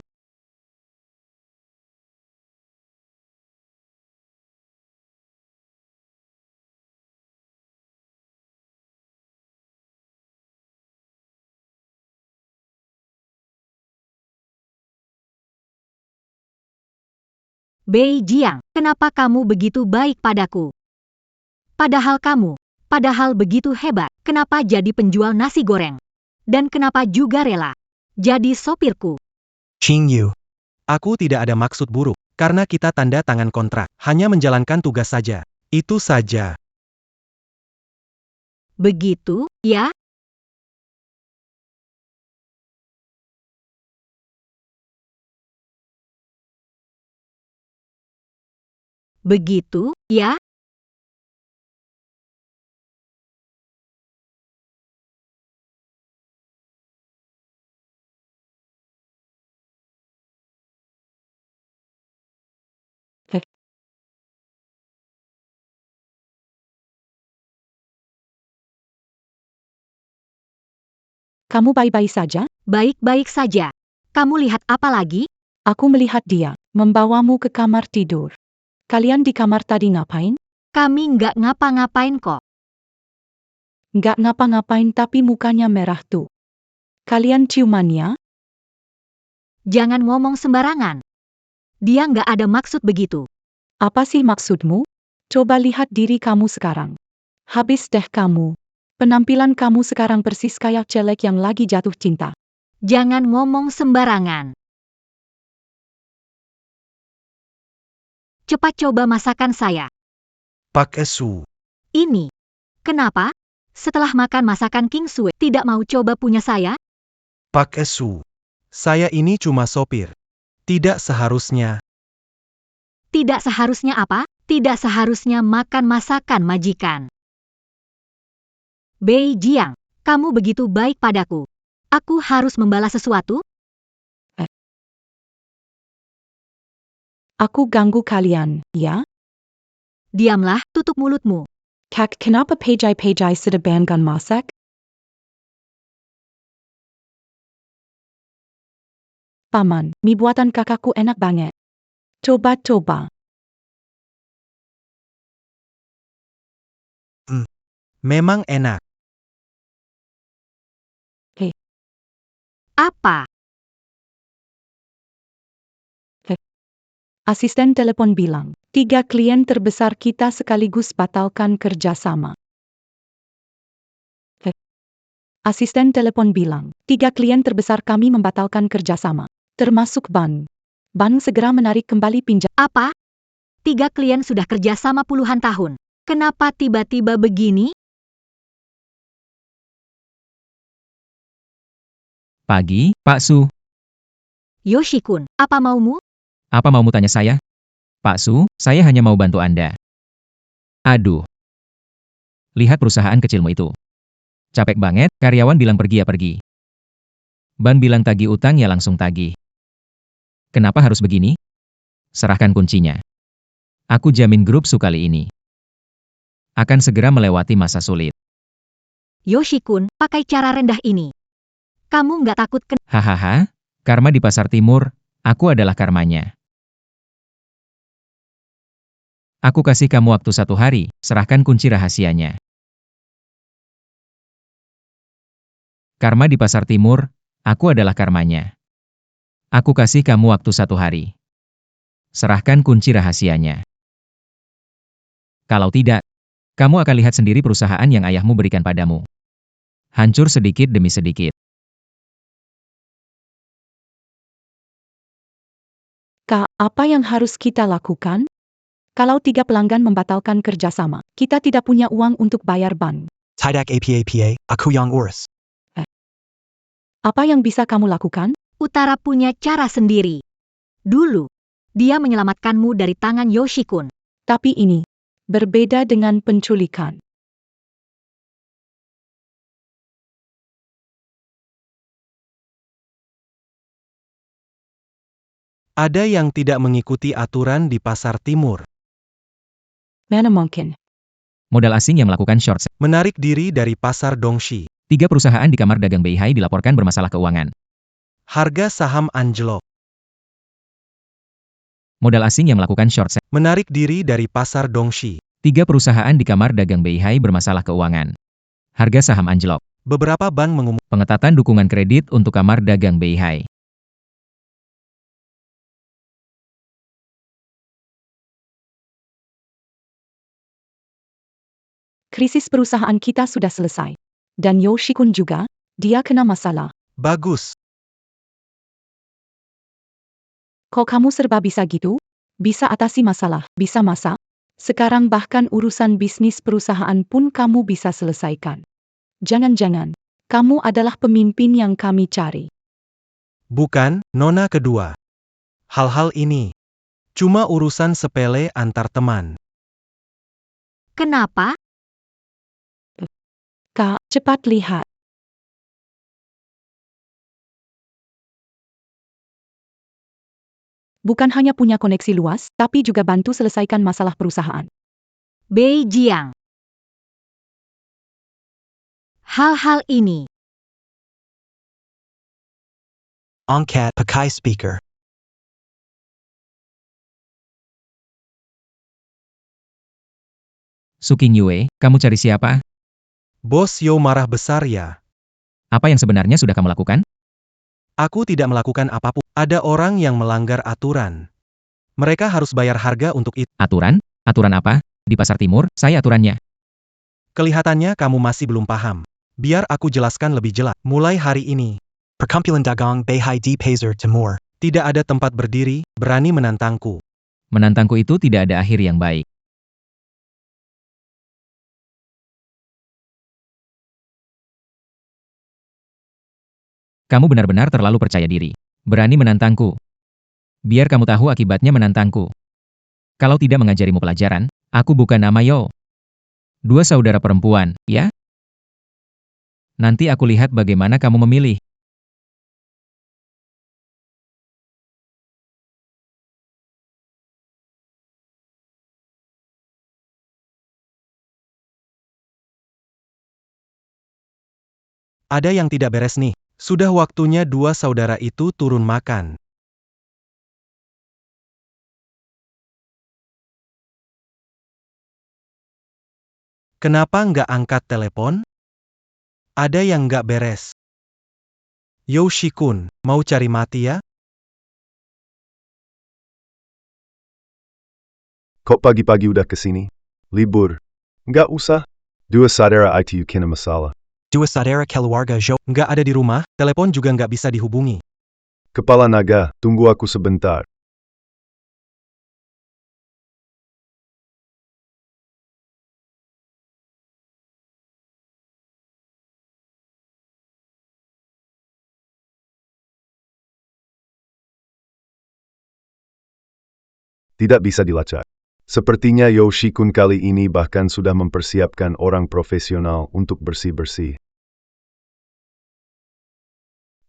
Bei Jiang, kenapa kamu begitu baik padaku? Padahal begitu hebat, kenapa jadi penjual nasi goreng? Dan kenapa juga rela jadi sopirku? Qing Yu. Aku tidak ada maksud buruk, karena kita tanda tangan kontrak, hanya menjalankan tugas saja. Itu saja. Begitu, ya? Begitu, ya? Kamu baik-baik saja? Baik-baik saja. Kamu lihat apa lagi? Aku melihat dia membawamu ke kamar tidur. Kalian di kamar tadi ngapain? Kami nggak ngapa-ngapain kok. Nggak ngapa-ngapain tapi mukanya merah tuh. Kalian ciumannya? Jangan ngomong sembarangan. Dia nggak ada maksud begitu. Apa sih maksudmu? Coba lihat diri kamu sekarang. Habis deh kamu. Penampilan kamu sekarang persis kayak celek yang lagi jatuh cinta. Jangan ngomong sembarangan. Cepat coba masakan saya. Pak Esu. Ini. Kenapa? Setelah makan masakan King Sue, tidak mau coba punya saya? Pak Esu. Saya ini cuma sopir. Tidak seharusnya. Tidak seharusnya apa? Tidak seharusnya makan masakan majikan. Bei Jiang, kamu begitu baik padaku. Aku harus membalas sesuatu? Aku ganggu kalian, ya? Diamlah, tutup mulutmu. Kak, kenapa pejai-pejai sedangkan masak? Paman, mie buatan kakakku enak banget. Coba-coba. Memang enak. Apa? Asisten telepon bilang, 3 klien terbesar kita sekaligus batalkan kerjasama. Asisten telepon bilang, 3 klien terbesar kami membatalkan kerjasama, termasuk Ban. Ban segera menarik kembali pinjam. Apa? 3 klien sudah kerjasama puluhan tahun. Kenapa tiba-tiba begini? Pagi, Pak Su. Yoshikun, apa maumu? Apa maumu tanya saya? Pak Su, saya hanya mau bantu Anda. Aduh. Lihat perusahaan kecilmu itu. Capek banget, karyawan bilang pergi ya pergi. Ban bilang tagih utang ya langsung tagih. Kenapa harus begini? Serahkan kuncinya. Aku jamin grup Su kali ini akan segera melewati masa sulit. Yoshikun, pakai cara rendah ini. Kamu nggak takut Hahaha, karma di pasar timur, aku adalah karmanya. Aku kasih kamu waktu 1 hari, serahkan kunci rahasianya. Karma di pasar timur, aku adalah karmanya. Aku kasih kamu waktu 1 hari. Serahkan kunci rahasianya. Kalau tidak, kamu akan lihat sendiri perusahaan yang ayahmu berikan padamu. Hancur sedikit demi sedikit. Kak, apa yang harus kita lakukan? Kalau 3 pelanggan membatalkan kerjasama, kita tidak punya uang untuk bayar ban. Tidak apa, aku yang urus. Apa yang bisa kamu lakukan? Utara punya cara sendiri. Dulu, dia menyelamatkanmu dari tangan Yoshikun. Tapi ini berbeda dengan penculikan. Ada yang tidak mengikuti aturan di pasar timur. Mana mungkin? Modal asing yang melakukan short sale. Menarik diri dari pasar Dongxi. 3 perusahaan di kamar dagang Beihai dilaporkan bermasalah keuangan. Harga saham anjlok. Modal asing yang melakukan short sale. Menarik diri dari pasar Dongxi. 3 perusahaan di kamar dagang Beihai bermasalah keuangan. Harga saham anjlok. Beberapa bank mengumumkan Pengetatan dukungan kredit untuk kamar dagang Beihai. Krisis perusahaan kita sudah selesai. Dan Yoshikun juga, dia kena masalah. bagus. Kok kamu serba bisa gitu? Bisa atasi masalah, bisa masak. Sekarang bahkan urusan bisnis perusahaan pun kamu bisa selesaikan. Jangan-jangan, kamu adalah pemimpin yang kami cari. Bukan, Nona kedua. Hal-hal ini cuma urusan sepele antar teman. Kenapa? Kak, cepat lihat. Bukan hanya punya koneksi luas, tapi juga bantu selesaikan masalah perusahaan. Beijing. Hal-hal ini. Angkat pakai speaker. Suking Yue, kamu cari siapa? Bos Yo marah besar ya. Apa yang sebenarnya sudah kamu lakukan? Aku tidak melakukan apapun. Ada orang yang melanggar aturan. Mereka harus bayar harga untuk itu. Aturan? Aturan apa? Di pasar timur, saya aturannya. Kelihatannya kamu masih belum paham. Biar aku jelaskan lebih jelas. Mulai hari ini, Perkumpulan Dagang Beihai di Pasar Timur. tidak ada tempat berdiri, berani menantangku. Menantangku itu tidak ada akhir yang baik. Kamu benar-benar terlalu percaya diri. Berani menantangku. Biar kamu tahu akibatnya menantangku. Kalau tidak mengajarimu pelajaran, aku bukan nama Yo. 2 saudara perempuan, ya? Nanti aku lihat bagaimana kamu memilih. Ada yang tidak beres nih. Sudah waktunya 2 saudara itu turun makan. Kenapa nggak angkat telepon? Ada yang nggak beres. Yoshikun, mau cari mati ya? Kok pagi-pagi udah kesini? Libur. Nggak usah. 2 saudara itu kena masalah. 2 saudara keluarga Jo. Nggak ada di rumah, telepon juga nggak bisa dihubungi. Kepala naga, tunggu aku sebentar. Tidak bisa dilacak. Sepertinya Yoshikun kali ini bahkan sudah mempersiapkan orang profesional untuk bersih-bersih.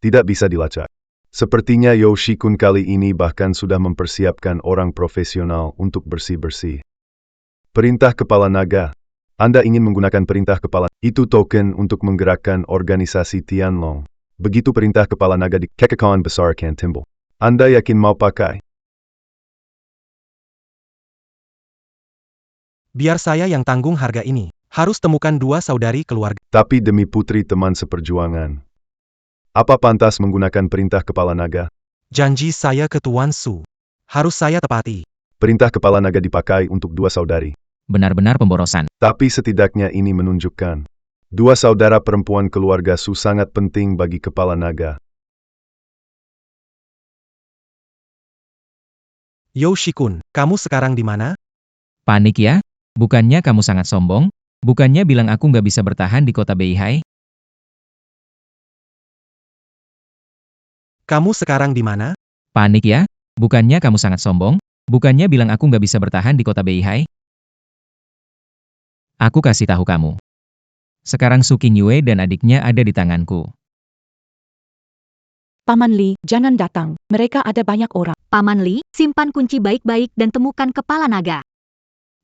Tidak bisa dilacak. Sepertinya Yoshikun kali ini bahkan sudah mempersiapkan orang profesional untuk bersih-bersih. Perintah Kepala Naga. Anda ingin menggunakan perintah Kepala. Itu token untuk menggerakkan organisasi Tianlong. Begitu perintah Kepala Naga di Kekekawan Besar akan timbul. Anda yakin mau pakai? Biar saya yang tanggung harga ini. Harus temukan 2 saudari keluarga. Tapi demi putri teman seperjuangan. Apa pantas menggunakan perintah Kepala Naga? Janji saya ke Tuan Su. Harus saya tepati. Perintah Kepala Naga dipakai untuk 2 saudari. Benar-benar pemborosan. Tapi setidaknya ini menunjukkan 2 saudara perempuan keluarga Su sangat penting bagi Kepala Naga. Yoshikun, kamu sekarang di mana? Panik ya? Bukannya kamu sangat sombong? Bukannya bilang aku nggak bisa bertahan di kota Beihai? Kamu sekarang di mana? Panik ya? Bukannya kamu sangat sombong? Bukannya bilang aku nggak bisa bertahan di kota Beihai? Aku kasih tahu kamu. Sekarang Suking Yue dan adiknya ada di tanganku. Paman Li, jangan datang. Mereka ada banyak orang. Paman Li, simpan kunci baik-baik dan temukan kepala naga.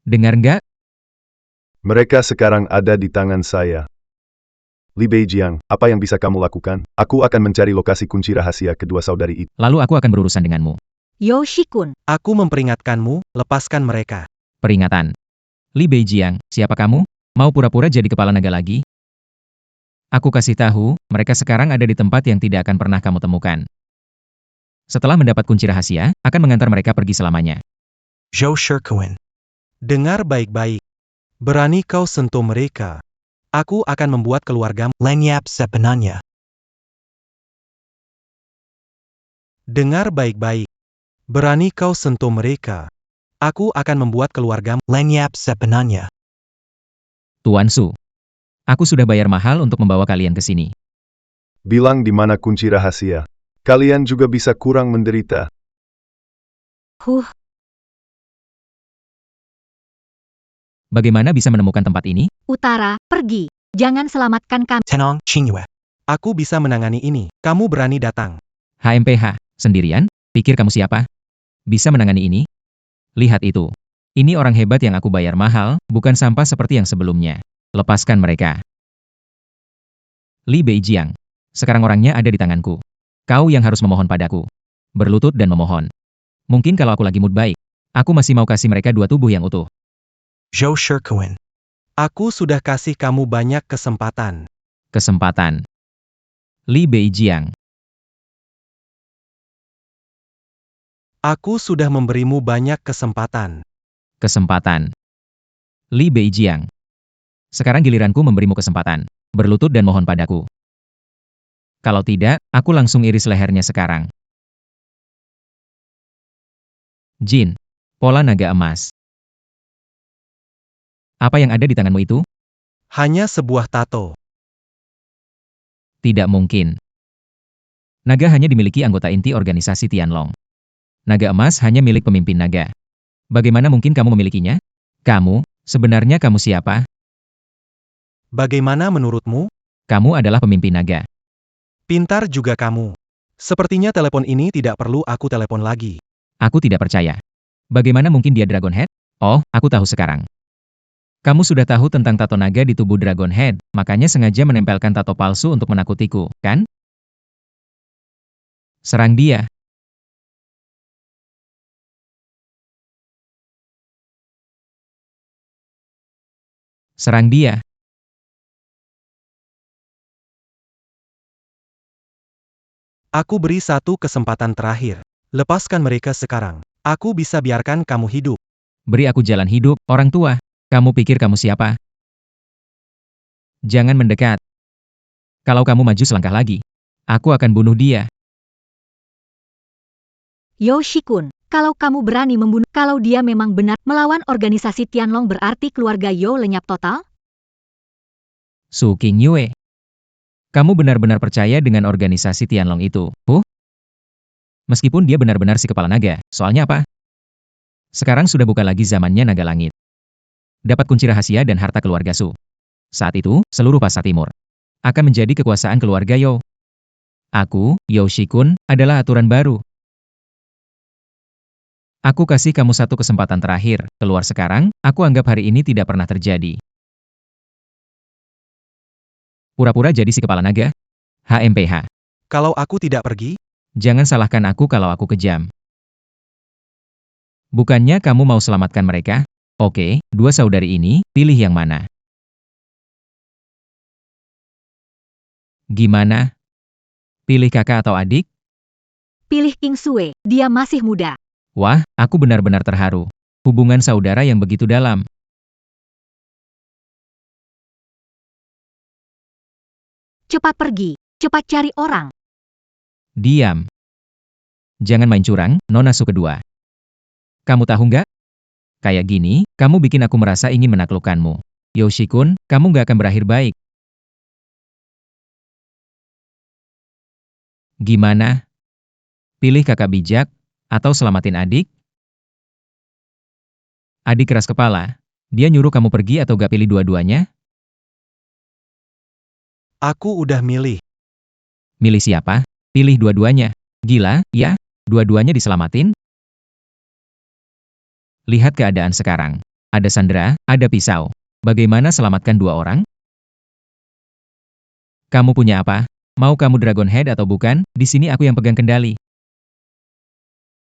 Dengar nggak? Mereka sekarang ada di tangan saya. Li Beijiang, apa yang bisa kamu lakukan? Aku akan mencari lokasi kunci rahasia kedua saudari itu. Lalu aku akan berurusan denganmu. Yo Shikun, Aku memperingatkanmu, lepaskan mereka. Peringatan. Li Beijiang, siapa kamu? Mau pura-pura jadi kepala naga lagi? Aku kasih tahu, mereka sekarang ada di tempat yang tidak akan pernah kamu temukan. Setelah mendapat kunci rahasia, akan mengantar mereka pergi selamanya. Zhou Shikuan. Dengar baik-baik. Berani kau sentuh mereka. Aku akan membuat keluargamu. Lanyap Sepenanya. Dengar baik-baik. Berani kau sentuh mereka. Aku akan membuat keluargamu. Lanyap Sepenanya. Tuan Su. Aku sudah bayar mahal untuk membawa kalian ke sini. Bilang di mana kunci rahasia. Kalian juga bisa kurang menderita. Bagaimana bisa menemukan tempat ini? utara, pergi. Jangan selamatkan kami. Tenong Qingyue. Aku bisa menangani ini. Kamu berani datang. HMPH, sendirian? Pikir kamu siapa? Bisa menangani ini? Lihat itu. Ini orang hebat yang aku bayar mahal, bukan sampah seperti yang sebelumnya. Lepaskan mereka. Li Beijiang. Sekarang orangnya ada di tanganku. Kau yang harus memohon padaku. Berlutut dan memohon. Mungkin kalau aku lagi mood baik, aku masih mau kasih mereka 2 tubuh yang utuh. Zhou Shikuan. Aku sudah kasih kamu banyak kesempatan. Kesempatan. Li Beijiang. Aku sudah memberimu banyak kesempatan. Kesempatan. Li Beijiang. Sekarang giliranku memberimu kesempatan. Berlutut dan mohon padaku. Kalau tidak, aku langsung iris lehernya sekarang. Jin. Pola naga emas. Apa yang ada di tanganmu itu? Hanya sebuah tato. Tidak mungkin. Naga hanya dimiliki anggota inti organisasi Tianlong. Naga emas hanya milik pemimpin naga. Bagaimana mungkin kamu memilikinya? Kamu, sebenarnya kamu siapa? Bagaimana menurutmu? Kamu adalah pemimpin naga. Pintar juga kamu. Sepertinya telepon ini tidak perlu aku telepon lagi. Aku tidak percaya. Bagaimana mungkin dia Dragon Head? Oh, aku tahu sekarang. Kamu sudah tahu tentang tato naga di tubuh Dragon Head, makanya sengaja menempelkan tato palsu untuk menakutiku, kan? Serang dia. Serang dia. Aku beri 1 kesempatan terakhir. Lepaskan mereka sekarang. Aku bisa biarkan kamu hidup. Beri aku jalan hidup, orang tua. Kamu pikir kamu siapa? Jangan mendekat. Kalau kamu maju selangkah lagi, aku akan bunuh dia. Yo Shikun, kalau kamu berani membunuh, kalau dia memang benar melawan organisasi Tianlong berarti keluarga Yo lenyap total? Su Qingyue. Kamu benar-benar percaya dengan organisasi Tianlong itu, Meskipun dia benar-benar si kepala naga, soalnya apa? Sekarang sudah bukan lagi zamannya naga langit. Dapat kunci rahasia dan harta keluarga Su. Saat itu, seluruh pasar timur akan menjadi kekuasaan keluarga Yo. Aku, Yo Shikun, adalah aturan baru. Aku kasih kamu 1 kesempatan terakhir, keluar sekarang, aku anggap hari ini tidak pernah terjadi. Pura-pura jadi si kepala naga? HMPH. Kalau aku tidak pergi, Jangan salahkan aku kalau aku kejam. Bukannya kamu mau selamatkan mereka? Oke, 2 saudari ini, pilih yang mana? Gimana? Pilih kakak atau adik? Pilih King Sue, dia masih muda. Wah, aku benar-benar terharu. Hubungan saudara yang begitu dalam. Cepat pergi, cepat cari orang. Diam. Jangan main curang, Nona Su kedua. Kamu tahu nggak? Kayak gini, kamu bikin aku merasa ingin menaklukkanmu. Yoshi-kun, kamu nggak akan berakhir baik. Gimana? Pilih kakak bijak, atau selamatin adik? Adik keras kepala. Dia nyuruh kamu pergi atau gak pilih dua-duanya? aku udah milih. Milih siapa? Pilih dua-duanya. Gila, ya? Dua-duanya diselamatin? Lihat keadaan sekarang. Ada sandera, ada pisau. Bagaimana selamatkan dua orang? Kamu punya apa? Mau kamu Dragon Head atau bukan? Di sini aku yang pegang kendali.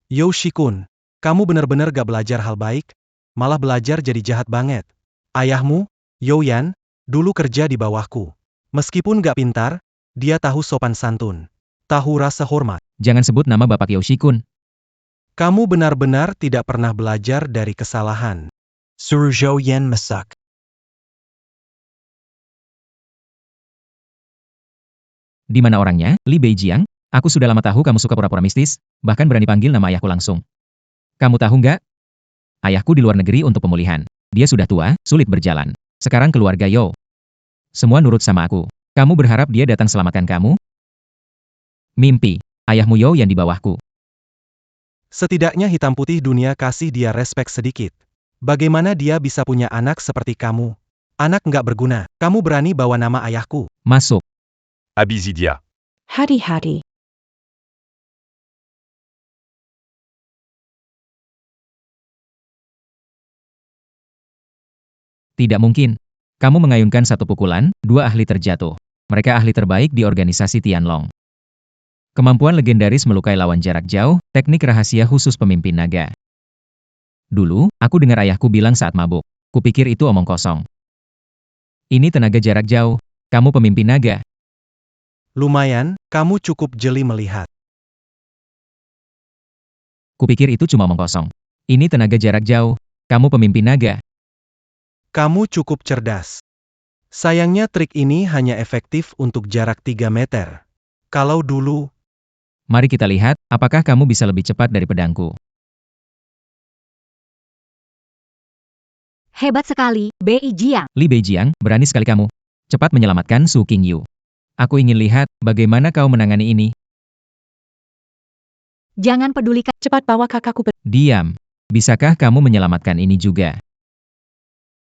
Yoshikun, kamu benar-benar gak belajar hal baik, malah belajar jadi jahat banget. Ayahmu, Youyan, dulu kerja di bawahku. Meskipun gak pintar, dia tahu sopan santun. Tahu rasa hormat. Jangan sebut nama Bapak Yoshikun. Kamu benar-benar tidak pernah belajar dari kesalahan. Surujo yen masak. Di mana orangnya? Li Beijiang? Aku sudah lama tahu kamu suka pura-pura mistis, bahkan berani panggil nama ayahku langsung. Kamu tahu nggak? Ayahku di luar negeri untuk pemulihan. Dia sudah tua, sulit berjalan. Sekarang keluarga Yo. Semua nurut sama aku. Kamu berharap dia datang selamatkan kamu? Mimpi. Ayahmu Yo yang di bawahku. Setidaknya hitam putih dunia kasih dia respek sedikit. Bagaimana dia bisa punya anak seperti kamu? Anak nggak berguna. Kamu berani bawa nama ayahku. Masuk. Abizidia. Hari-hari. Tidak mungkin. Kamu mengayunkan satu pukulan, dua ahli terjatuh. Mereka ahli terbaik di organisasi Tianlong. Kemampuan legendaris melukai lawan jarak jauh, teknik rahasia khusus pemimpin naga. Dulu, aku dengar ayahku bilang saat mabuk. Kupikir itu omong kosong. Ini tenaga jarak jauh. Kamu pemimpin naga. Lumayan, kamu cukup jeli melihat. Kupikir itu cuma omong kosong. Ini tenaga jarak jauh. Kamu pemimpin naga. Kamu cukup cerdas. Sayangnya trik ini hanya efektif untuk jarak 3 meter. Kalau dulu, Mari kita lihat, apakah kamu bisa lebih cepat dari pedangku. Hebat sekali, Beijiang. Li Beijiang, berani sekali kamu. Cepat menyelamatkan Su Qingyu. Aku ingin lihat, bagaimana kau menangani ini. Jangan pedulikan. Cepat bawa kakakku Diam. Bisakah kamu menyelamatkan ini juga?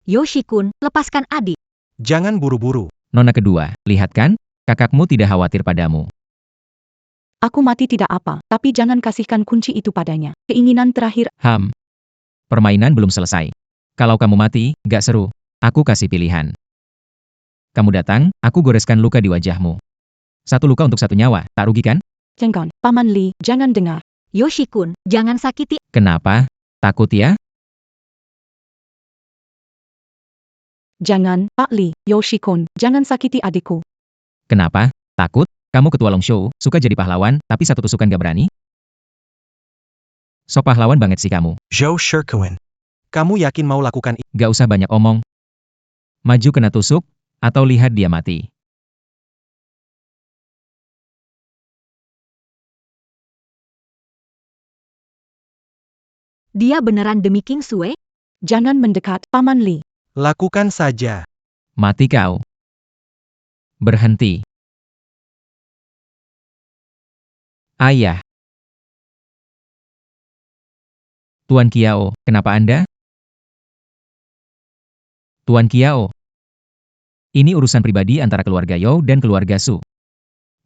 Yoshikun, lepaskan adik. jangan buru-buru. Nona kedua, lihat kan? Kakakmu tidak khawatir padamu. Aku mati tidak apa, tapi jangan kasihkan kunci itu padanya. Keinginan terakhir. Permainan belum selesai. Kalau kamu mati, gak seru. Aku kasih pilihan. Kamu datang, aku goreskan luka di wajahmu. Satu luka untuk satu nyawa, tak rugi kan? Jangan, Paman Li, jangan dengar. Yoshikun, jangan sakiti. Kenapa? Takut ya? Jangan, Pak Li, Yoshikun, jangan sakiti adikku. Kenapa? Takut? Kamu ketua Longshu, suka jadi pahlawan, tapi satu tusukan gak berani? Sok pahlawan banget sih kamu. Jo Shirkuin. Kamu yakin mau lakukan ini? Gak usah banyak omong. Maju kena tusuk, atau lihat dia mati. Dia beneran demi King Sue? Jangan mendekat, Paman Li. Lakukan saja. Mati kau. Berhenti. Ayah. Tuan Kiao, kenapa Anda? Tuan Kiao. Ini urusan pribadi antara keluarga Yo dan keluarga Su.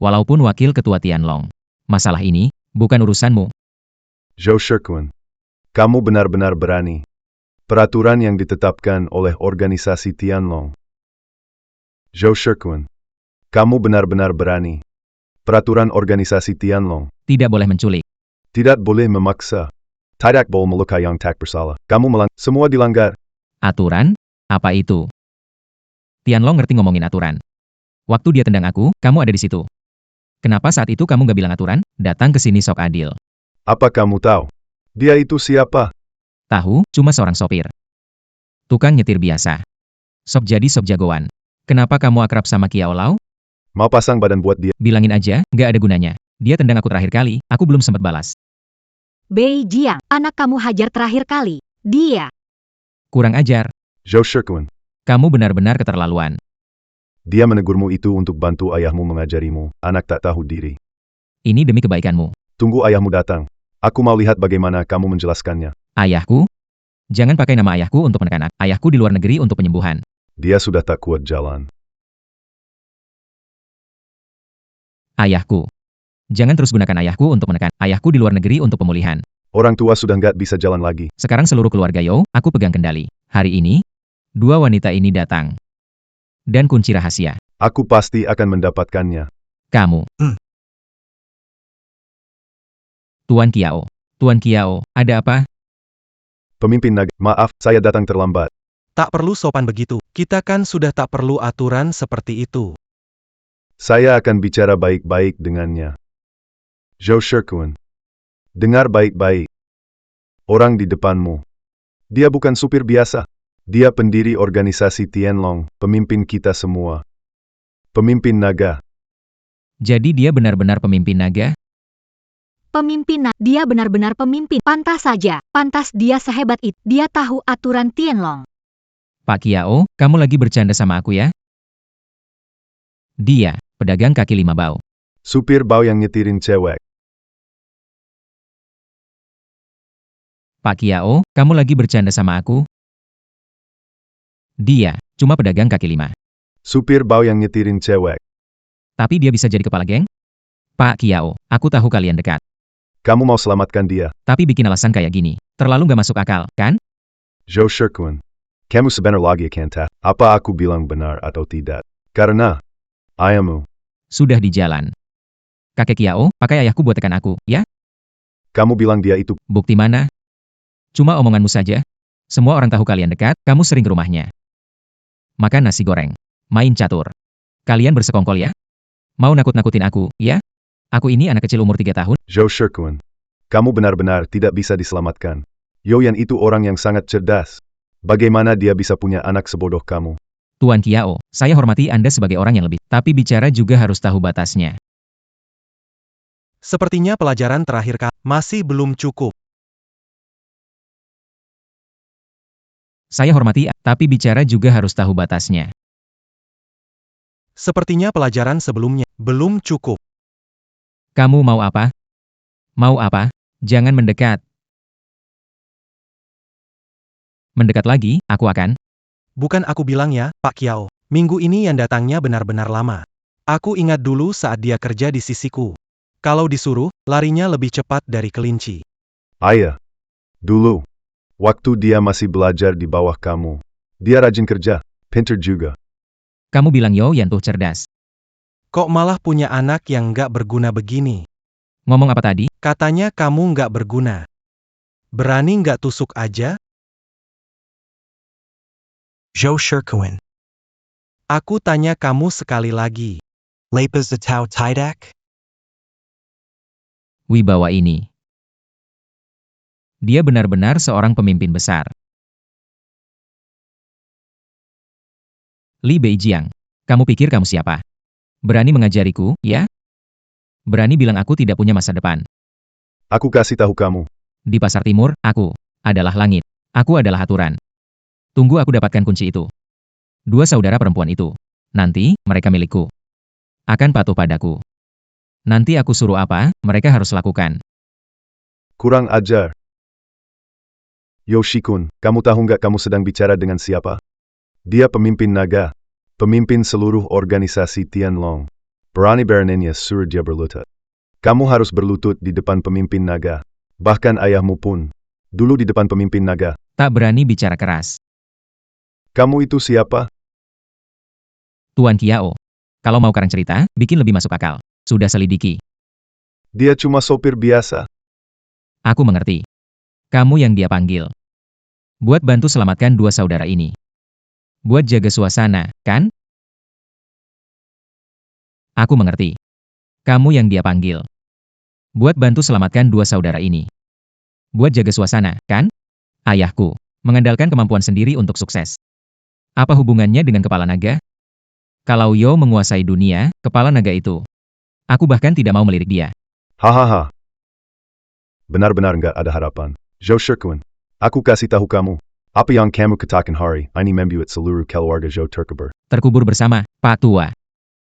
Walaupun wakil ketua Tianlong. Masalah ini, bukan urusanmu. Zhou Shirkuan. Kamu benar-benar berani. Peraturan yang ditetapkan oleh organisasi Tianlong. Zhou Shirkuan. Kamu benar-benar berani. Peraturan organisasi Tianlong. Tidak boleh menculik. Tidak boleh memaksa. Tidak boleh melukai yang tak bersalah. Kamu semua dilanggar. Aturan? Apa itu? Tianlong ngerti ngomongin aturan. Waktu dia tendang aku, kamu ada di situ. Kenapa saat itu kamu gak bilang aturan? Datang ke sini sok adil. Apa kamu tahu? Dia itu siapa? Tahu, cuma seorang sopir. Tukang nyetir biasa. Sok jadi sok jagoan. Kenapa kamu akrab sama Kiao Lao? Mau pasang badan buat dia? Bilangin aja, gak ada gunanya. Dia tendang aku terakhir kali, aku belum sempat balas. Beijiang, anak kamu hajar terakhir kali. Dia. Kurang ajar. Zhou Shirkuan. Kamu benar-benar keterlaluan. Dia menegurmu itu untuk bantu ayahmu mengajarimu, anak tak tahu diri. Ini demi kebaikanmu. Tunggu ayahmu datang. Aku mau lihat bagaimana kamu menjelaskannya. Ayahku? Jangan pakai nama ayahku untuk menekan ayahku di luar negeri untuk penyembuhan. Dia sudah tak kuat jalan. Ayahku. Jangan terus gunakan ayahku untuk menekan. Ayahku di luar negeri untuk pemulihan. Orang tua sudah nggak bisa jalan lagi. Sekarang seluruh keluarga Yo, aku pegang kendali. Hari ini, dua wanita ini datang. Dan kunci rahasia. Aku pasti akan mendapatkannya. Kamu. Tuan Kiao. Tuan Kiao, ada apa? Pemimpin naga, maaf, saya datang terlambat. Tak perlu sopan begitu. Kita kan sudah tak perlu aturan seperti itu. Saya akan bicara baik-baik dengannya. Zhou Shikun. Dengar baik-baik. Orang di depanmu. Dia bukan supir biasa. Dia pendiri organisasi Tianlong, pemimpin kita semua. Pemimpin naga. Jadi dia benar-benar pemimpin naga? Dia benar-benar pemimpin. Pantas saja, pantas dia sehebat itu. Dia tahu aturan Tianlong. Pak Kiao, kamu lagi bercanda sama aku ya? Dia, pedagang kaki lima bau. Supir bau yang nyetirin cewek. Pak Kiao, kamu lagi bercanda sama aku? Dia, cuma pedagang kaki lima. Supir bau yang nyetirin cewek. Tapi dia bisa jadi kepala geng? Pak Kiao, aku tahu kalian dekat. Kamu mau selamatkan dia. Tapi bikin alasan kayak gini, terlalu nggak masuk akal, kan? Zhou Shikun. Kamu sebentar lagi kan tak? Apa aku bilang benar atau tidak? Karena ayahmu. Sudah di jalan. Kakek Kiao, pakai ayahku buat tekan aku, ya? Kamu bilang dia itu. Bukti mana? Cuma omonganmu saja. Semua orang tahu kalian dekat, kamu sering ke rumahnya. Makan nasi goreng. Main catur. Kalian bersekongkol ya? Mau nakut-nakutin aku, ya? Aku ini anak kecil umur 3 tahun. Zhou Shikun. Kamu benar-benar tidak bisa diselamatkan. Yoyan itu orang yang sangat cerdas. Bagaimana dia bisa punya anak sebodoh kamu? Tuan Kiao, saya hormati Anda sebagai orang yang lebih. Tapi bicara juga harus tahu batasnya. Sepertinya pelajaran terakhir masih belum cukup. Saya hormati, tapi bicara juga harus tahu batasnya. Sepertinya pelajaran sebelumnya belum cukup. Kamu mau apa? Mau apa? Jangan mendekat. Mendekat lagi, aku akan. Bukan aku bilang ya, Pak Kiao. Minggu ini yang datangnya benar-benar lama. Aku ingat dulu saat dia kerja di sisiku. Kalau disuruh, larinya lebih cepat dari kelinci. Ayah. Dulu. Waktu dia masih belajar di bawah kamu. Dia rajin kerja, pintar juga. Kamu bilang Yoyan tuh cerdas. Kok malah punya anak yang nggak berguna begini? Ngomong apa tadi? Katanya kamu nggak berguna. Berani nggak tusuk aja? Zhou Shikun. Aku tanya kamu sekali lagi. Lepas the Tao Tidak? Wibawa ini. Dia benar-benar seorang pemimpin besar. Li Beijiang, kamu pikir kamu siapa? Berani mengajariku, ya? Berani bilang aku tidak punya masa depan. Aku kasih tahu kamu. Di pasar timur, aku adalah langit. Aku adalah aturan. Tunggu aku dapatkan kunci itu. Dua saudara perempuan itu. Nanti, mereka milikku. Akan patuh padaku. Nanti aku suruh apa, mereka harus lakukan. Kurang ajar. Yoshikun, kamu tahu nggak kamu sedang bicara dengan siapa? Dia pemimpin naga. Pemimpin seluruh organisasi Tianlong. Berani beraninya suruh dia berlutut. Kamu harus berlutut di depan pemimpin naga. Bahkan ayahmu pun. Dulu di depan pemimpin naga. Tak berani bicara keras. Kamu itu siapa? Tuan Kiao. Kalau mau karang cerita, bikin lebih masuk akal. Sudah selidiki. Dia cuma sopir biasa. Aku mengerti. Kamu yang dia panggil. Buat bantu selamatkan dua saudara ini. Buat jaga suasana, kan? Aku mengerti. Kamu yang dia panggil. Buat bantu selamatkan dua saudara ini. Buat jaga suasana, kan? Ayahku. Mengandalkan kemampuan sendiri untuk sukses. Apa hubungannya dengan kepala naga? Kalau Yo menguasai dunia, kepala naga itu. Aku bahkan tidak mau melirik dia. Hahaha. Benar-benar nggak ada harapan. Zhou Shikun. Aku kasih tahu kamu. Apa yang kamu katakan hari ini membuat seluruh keluarga Zhou terkubur. Terkubur bersama, Pak Tua.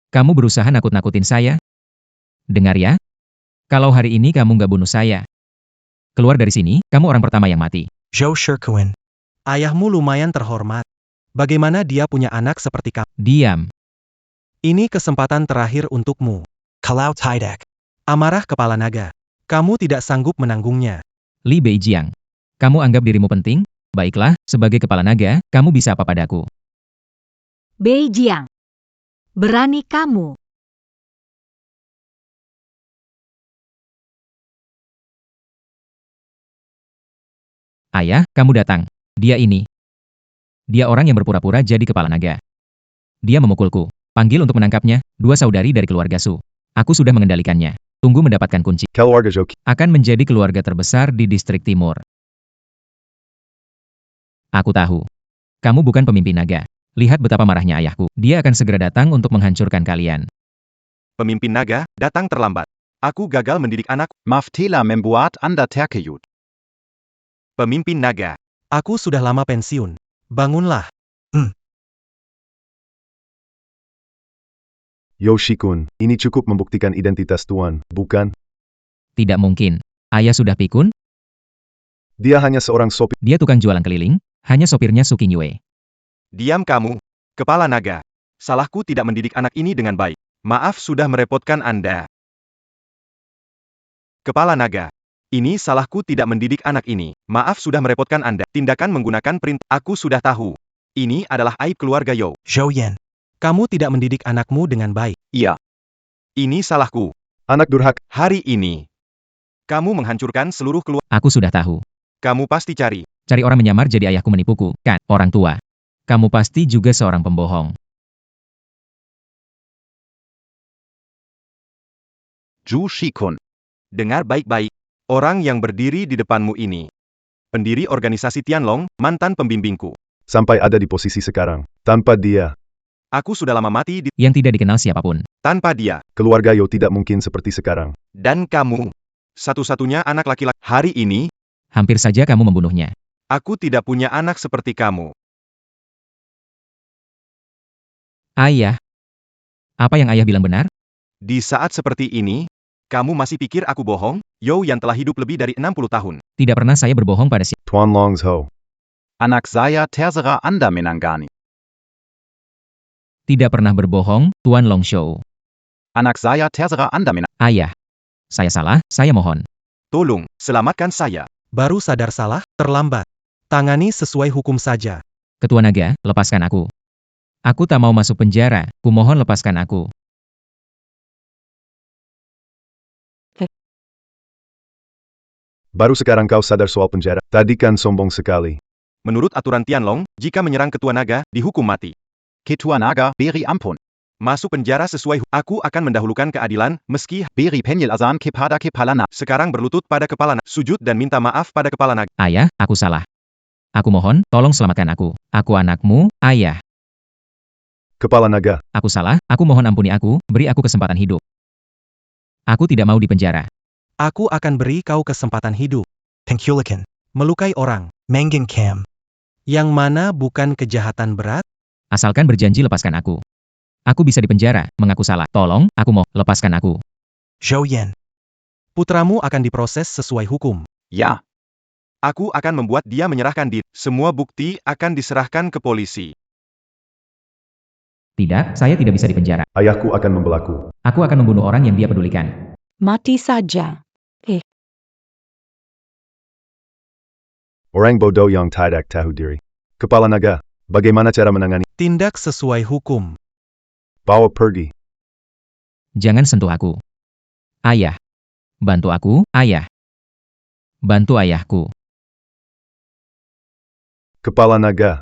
Kamu berusaha nakut-nakutin saya? Dengar ya. Kalau hari ini kamu nggak bunuh saya. Keluar dari sini, kamu orang pertama yang mati. Zhou Shikun. Ayahmu lumayan terhormat. Bagaimana dia punya anak seperti kamu? Diam. Ini kesempatan terakhir untukmu. Kalau Tidak. Amarah kepala naga. Kamu tidak sanggup menanggungnya. Li Beijiang. Kamu anggap dirimu penting? Baiklah, sebagai kepala naga, kamu bisa apa padaku? Beijiang. Berani kamu. Ayah, kamu datang. Dia ini. Dia orang yang berpura-pura jadi kepala naga. Dia memukulku. Panggil untuk menangkapnya, 2 saudari dari keluarga Su. Aku sudah mengendalikannya. Tunggu mendapatkan kunci. Keluarga Joki. Akan menjadi keluarga terbesar di distrik timur. Aku tahu. Kamu bukan pemimpin naga. Lihat betapa marahnya ayahku. Dia akan segera datang untuk menghancurkan kalian. Pemimpin naga, datang terlambat. Aku gagal mendidik anak. Maftela membuat Anda terkejut. Pemimpin naga. Aku sudah lama pensiun. Bangunlah. Yoshikun, ini cukup membuktikan identitas Tuan, bukan? Tidak mungkin. Ayah sudah pikun? Dia hanya seorang sopir. Dia tukang jualan keliling, hanya sopirnya Su Qingyue. Diam kamu. Kepala naga. Salahku tidak mendidik anak ini dengan baik. Maaf sudah merepotkan Anda. Kepala naga. Ini salahku tidak mendidik anak ini. Maaf sudah merepotkan Anda. Tindakan menggunakan perintah. Aku sudah tahu. Ini adalah aib keluarga Yo. Zhou Yan. Kamu tidak mendidik anakmu dengan baik. Iya. Ini salahku. Anak durhaka. Hari ini. Kamu menghancurkan seluruh keluarga. Aku sudah tahu. Kamu pasti cari. Cari orang menyamar jadi ayahku menipuku, kan? Orang tua. Kamu pasti juga seorang pembohong. Zhu Shikun. Dengar baik-baik. Orang yang berdiri di depanmu ini. Pendiri organisasi Tianlong, mantan pembimbingku. Sampai ada di posisi sekarang. Tanpa dia, Aku sudah lama mati Yang tidak dikenal siapapun. tanpa dia. keluarga Yo tidak mungkin seperti sekarang. Dan kamu. Satu-satunya anak laki-laki. Hari ini, Hampir saja kamu membunuhnya. aku tidak punya anak seperti kamu. Ayah. Apa yang ayah bilang benar? Di saat seperti ini, kamu masih pikir aku bohong? Yo yang telah hidup lebih dari 60 tahun. Tidak pernah saya berbohong pada Tuan Longs Ho. Anak saya terserah Anda menangani. Tidak pernah berbohong, Tuan Longshou. Anak saya terserah Anda menangani. Ayah. Saya salah, saya mohon. Tolong, selamatkan saya. Baru sadar salah, terlambat. Tangani sesuai hukum saja. Ketua naga, lepaskan aku. Aku tak mau masuk penjara, kumohon lepaskan aku. Baru sekarang kau sadar soal penjara. Tadi kan sombong sekali. Menurut aturan Tianlong, jika menyerang ketua naga, dihukum mati. Ketua naga, beri ampun. Masuk penjara sesuai aku akan mendahulukan keadilan, meski Beri penjelasan kepada kepala naga. sekarang berlutut pada kepala naga. Sujud dan minta maaf pada kepala naga. Ayah, aku salah. Aku mohon, tolong selamatkan aku. Aku anakmu, ayah. Kepala naga. Aku salah, aku mohon ampuni aku, beri aku kesempatan hidup. Aku tidak mau dipenjara. Aku akan beri kau kesempatan hidup. Pengkulikan. Melukai orang. Mangan Cam. Yang mana bukan kejahatan berat? Asalkan berjanji lepaskan aku. Aku bisa dipenjara, mengaku salah. Tolong, aku mau, lepaskan aku. Zhou Yan. Putramu akan diproses sesuai hukum. Ya. Aku akan membuat dia menyerahkan diri. Semua bukti akan diserahkan ke polisi. Tidak, saya tidak bisa dipenjara. Ayahku akan membelaku. Aku akan membunuh orang yang dia pedulikan. Mati saja. Orang bodoh yang tidak tahu diri. Kepala naga. Bagaimana cara menangani? Tindak sesuai hukum. Bawa pergi. Jangan sentuh aku. Ayah. Bantu aku, ayah. Bantu ayahku. Kepala naga.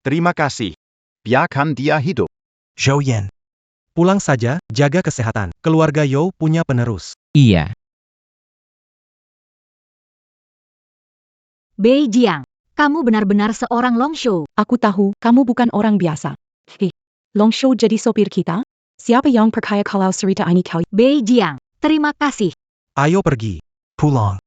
Terima kasih. Biarkan dia hidup. Zhou Yan. Pulang saja, jaga kesehatan. Keluarga Yo punya penerus. Iya. Beijiang. Kamu benar-benar seorang Longshou. Aku tahu, kamu bukan orang biasa. Longshou jadi sopir kita? Siapa yang percaya kalau cerita ini kau? Beijiang. Terima kasih. Ayo pergi. Pulong.